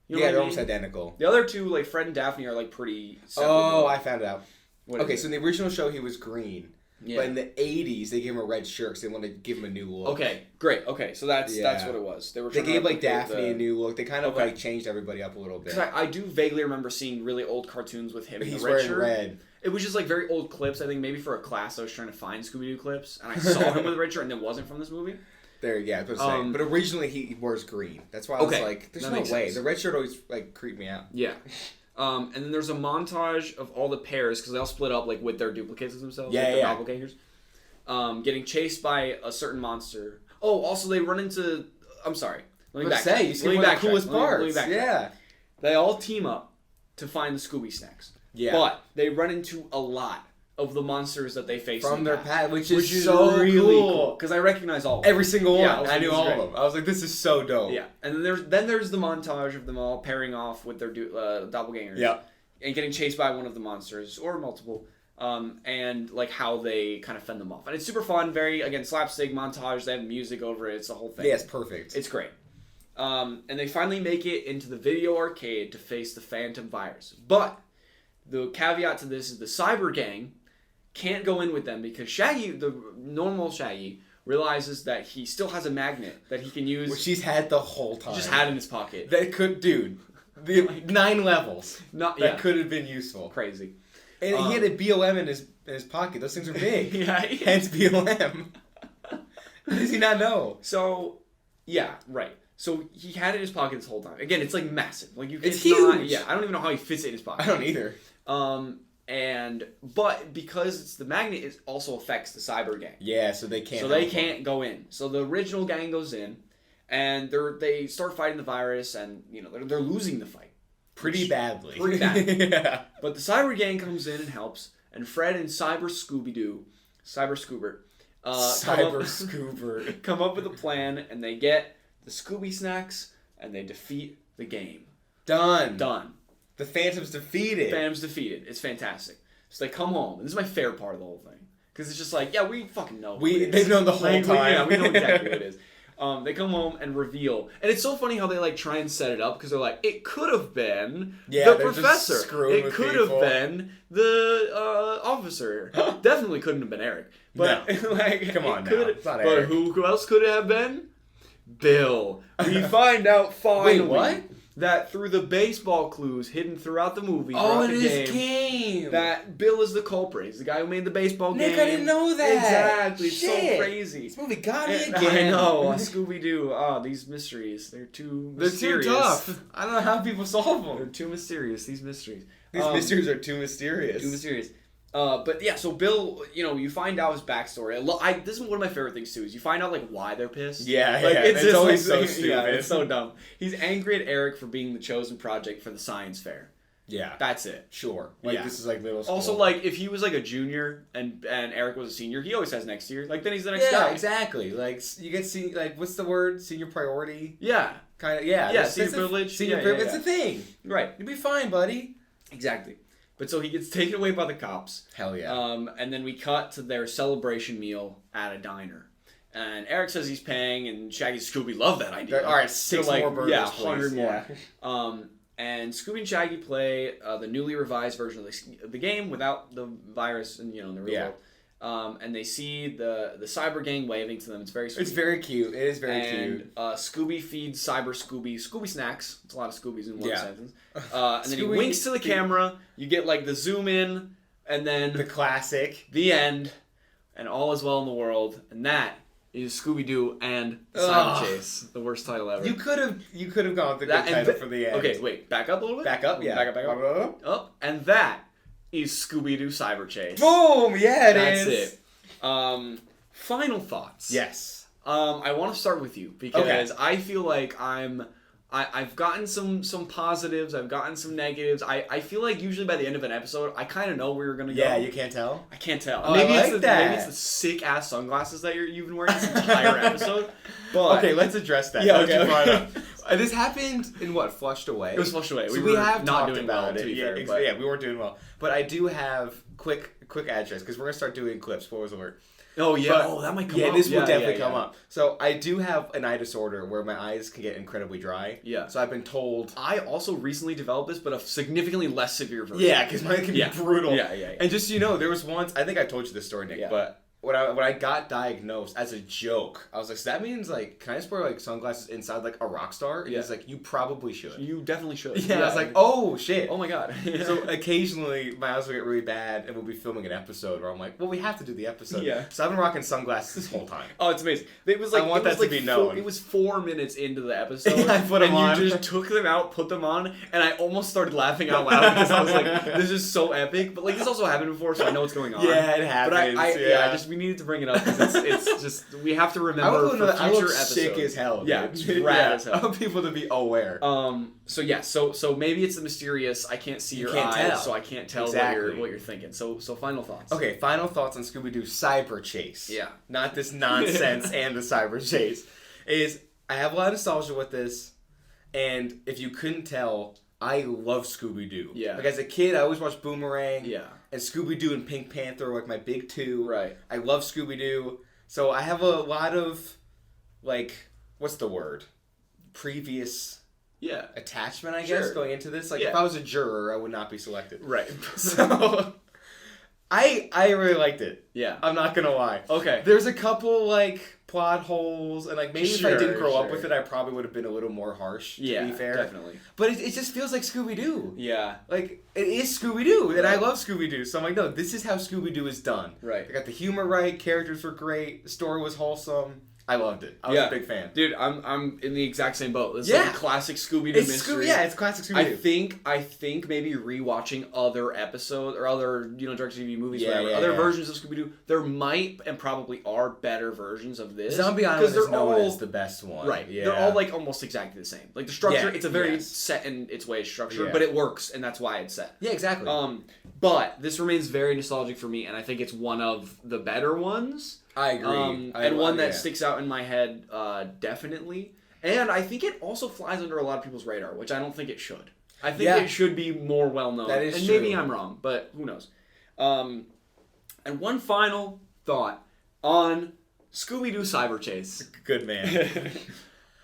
You know they're almost identical. The other two, like Fred and Daphne, are like pretty separate. Oh, I found out. What okay, so in the original show he was green. But in the 80s, they gave him a red shirt because they wanted to give him a new look. Okay, great. Okay, so that's what it was. They gave like Daphne a new look. They kind of like changed everybody up a little bit. Because I do vaguely remember seeing really old cartoons with him in the red wearing shirt. red. It was just like very old clips. I think maybe for a class I was trying to find Scooby-Doo clips, and I saw him with a red shirt, and it wasn't from this movie. There, yeah, that's what I'm saying. But originally he wears green. That's why I was like, "There's no way." The red shirt always like creeped me out. Yeah. And then there's a montage of all the pairs because they all split up like with their duplicates of themselves, their doppelgangers, getting chased by a certain monster. Oh, also they run into. I'm sorry. Let me back. You see one of the coolest parts. Yeah. They all team up to find the Scooby snacks. Yeah. But they run into a lot of the monsters that they face from their past, which is so really cool because I recognize all of them. Every single one. Yeah, I knew all of them. I was like, this is so dope. Yeah, and then there's the montage of them all pairing off with their doppelgangers. Yeah, and getting chased by one of the monsters or multiple. And like how they kind of fend them off, and it's super fun. Very again slapstick montage. They have music over it. It's the whole thing. Yeah, it's perfect. It's great. And they finally make it into the video arcade to face the Phantom Virus, but the caveat to this is the Cyber Gang can't go in with them because Shaggy, the normal Shaggy, realizes that he still has a magnet that he can use. Which he's had the whole time. He just had in his pocket. That could, dude. The 9 levels. That could have been useful. Crazy. And he had a BLM in his pocket. Those things are big. Yeah. Hence BLM. How does he not know? So, yeah, right. So he had it in his pocket this whole time. Again, it's like massive. Like it's huge. I don't even know how he fits it in his pocket. I don't either. But because it's the magnet, it also affects the Cyber Gang. Yeah, so they can't. So they can't go in. So the original gang goes in, and they start fighting the virus, and they're losing the fight pretty badly. Yeah. But the Cyber Gang comes in and helps, and Fred and Cyber Scoober, come up with a plan, and they get the Scooby snacks, and they defeat the game. Done. The Phantom's defeated. It's fantastic. So they come home, and this is my favorite part of the whole thing. Because it's just like, yeah, we fucking know. They've known the whole time. We know exactly what it is. They come home and reveal. And it's so funny how they like try and set it up, because they're like, it could have been the professor. It could have been the officer. Definitely couldn't have been Eric. But no. like, come on now. It's not But Eric. who else could it have been? Bill. We find out finally. Wait, what? That through the baseball clues hidden throughout the movie, in his game, that Bill is the culprit. He's the guy who made the baseball game. Nick, I didn't know that. Exactly. Shit. It's so crazy. This movie got me again. I know. Scooby-Doo. Oh, these mysteries. They're too mysterious. They're too tough. I don't know how people solve them. They're too mysterious, these mysteries. These mysteries are too mysterious. Too mysterious. But yeah, so Bill, you find out his backstory. This is one of my favorite things too. Is you find out like why they're pissed. Yeah, It's always so stupid. Yeah, it's so dumb. He's angry at Eric for being the chosen project for the science fair. Yeah, that's it. Sure. This is like middle school. Also, like if he was like a junior and Eric was a senior, he always has next year. Like then he's the next guy. Yeah, exactly. Like you get what's the word? Senior priority. Yeah. Kind of. Yeah. Yeah. Senior privilege. Senior privilege. It's a thing. Right. You'll be fine, buddy. Exactly. But so he gets taken away by the cops. Hell yeah. And then we cut to their celebration meal at a diner. And Eric says he's paying, and Shaggy and Scooby love that idea. All right, 6 more burgers, yeah, please. 100 more. Yeah. And Scooby and Shaggy play the newly revised version of the game without the virus in the real world. And they see the Cyber Gang waving to them. It's very sweet. It's very cute. It is very cute. Scooby feeds Cyber Scooby snacks. It's a lot of Scoobies in one sentence. And then he winks to the camera. You get like the zoom in, and then the classic, the end, and all is well in the world. And that is Scooby-Doo and the Cyber Chase, the worst title ever. You could have gone with the good title for the end. Okay, wait, back up a little bit. Back up, yeah. Back up. Oh, and that is Scooby-Doo Cyber Chase. Boom! Yeah, That's it. Final thoughts. Yes. I want to start with you because I feel like I've gotten some positives. I've gotten some negatives. I feel like usually by the end of an episode, I kind of know where you're gonna go. Yeah, you can't tell. I can't tell. Oh, maybe Maybe it's the sick ass sunglasses that you've been wearing this entire episode. But okay, let's address that. Yeah, okay. This happened in what? Flushed Away? It was Flushed Away. So we have not talked doing about well, it. to be Yeah, fair. yeah, we weren't doing well. But I do have quick address because we're going to start doing clips. Spoilers alert. Oh, yeah. But, that might come up. Yeah, this will definitely yeah. come up. So I do have an eye disorder where my eyes can get incredibly dry. Yeah. So I've been told. I also recently developed this, but a significantly less severe version. Yeah, because mine can be brutal. Yeah. And just there was once, I think I told you this story, Nick, but when I got diagnosed as a joke, I was like, so that means like, can I just wear like sunglasses inside like a rock star? And he's like, you probably should. You definitely should. Yeah, I was like, oh shit. Oh my god. So occasionally my eyes will get really bad and we'll be filming an episode where I'm like, well, we have to do the episode. Yeah. So I've been rocking sunglasses this whole time. Oh, it's amazing. It was like, I want that to be known. It was 4 minutes into the episode. I put them on. And you just took them out, put them on, and I almost started laughing out loud because I was like, this is so epic. But like, this also happened before, so I know what's going on. Yeah, it happens. But we needed to bring it up because it's just, we have to remember for future episodes. Sick as hell. Dude. Yeah, rad as hell. I want people to be aware. So maybe it's the mysterious. I can't see your can't eyes, tell. so I can't tell Exactly. what you're thinking. So final thoughts. Okay, final thoughts on Scooby-Doo Cyber Chase. Yeah. Not this nonsense and the Cyber Chase. I have a lot of nostalgia with this, and if you couldn't tell, I love Scooby-Doo. Yeah. Like as a kid, I always watched Boomerang. Yeah. And Scooby-Doo and Pink Panther were like my big two. Right. I love Scooby-Doo. So I have a lot of, like, what's the word? Previous attachment, I guess, going into this. Like, if I was a juror, I would not be selected. Right. So, I really liked it. Yeah. I'm not gonna lie. Okay. There's a couple, like, plot holes, and, like, maybe if I didn't grow up with sure. it, I probably would have been a little more harsh, to be fair. Definitely. But it just feels like Scooby-Doo. Yeah. Like, it is Scooby-Doo, and I love Scooby-Doo. So I'm like, no, this is how Scooby-Doo is done. Right. They got the humor right, characters were great, the story was wholesome. I loved it. I was a big fan. Dude, I'm in the exact same boat. This is Yeah. like a classic Scooby-Doo mystery. It's classic Scooby-Doo. I think maybe rewatching other episodes or other, direct-to-TV movies, whatever, yeah, other yeah. versions of Scooby-Doo, there might and probably are better versions of this. Zombie Island is known all as the best one. Right. Yeah. They're all like almost exactly the same. Like the structure, Yeah, it's a very yes. set in its way structure, Yeah. but it works, and that's why it's set. Yeah, exactly. But this remains very nostalgic for me, and I think it's one of the better ones. I agree. And one that sticks out in my head, definitely. And I think it also flies under a lot of people's radar, which I don't think it should. I think it should be more well known. That is and true. maybe I'm wrong, but who knows. And one final thought on Scooby-Doo Cyber Chase. Good man.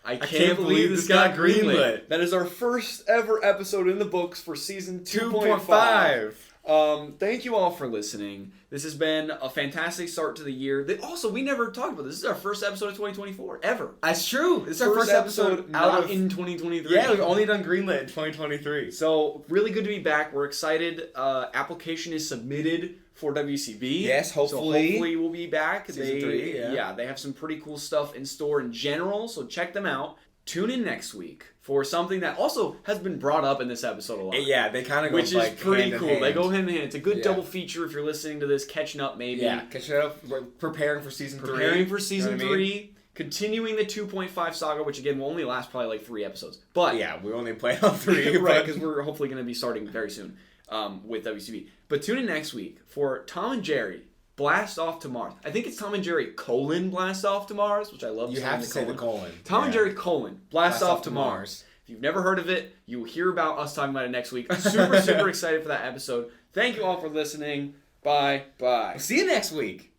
I can't believe this got greenlit. greenlit. That is our first ever episode in the books for season 2.5. 2.5. Thank you all for listening. This has been a fantastic start to the year. Also, we never talked about this. This is our first episode of 2024 ever. That's true. This is our first episode not in 2023. Yeah, we've only done Greenlit in 2023. So really good to be back. We're excited. Application is submitted for WCB. Yes, hopefully. So hopefully we'll be back. Season 3, yeah. They have some pretty cool stuff in store in general, so check them out. Tune in next week for something that also has been brought up in this episode a lot. Yeah, they kind of go which is like pretty hand in cool. hand. They go hand in hand. It's a good Yeah. double feature if you're listening to this, catching up maybe. Yeah, catching up. We're preparing for season 3. Preparing for season You know what I mean? 3. Continuing the 2.5 saga, which again will only last probably like 3 episodes. But Yeah, we only play on 3. right, because we're hopefully going to be starting very soon with WCB. But tune in next week for Tom and Jerry Blast Off to Mars. I think it's Tom and Jerry : Blast Off to Mars, which I love. You have to say the colon. Tom and Jerry : Blast Off to Mars. Mars. If you've never heard of it, you will hear about us talking about it next week. Super excited for that episode. Thank you all for listening. Bye. See you next week.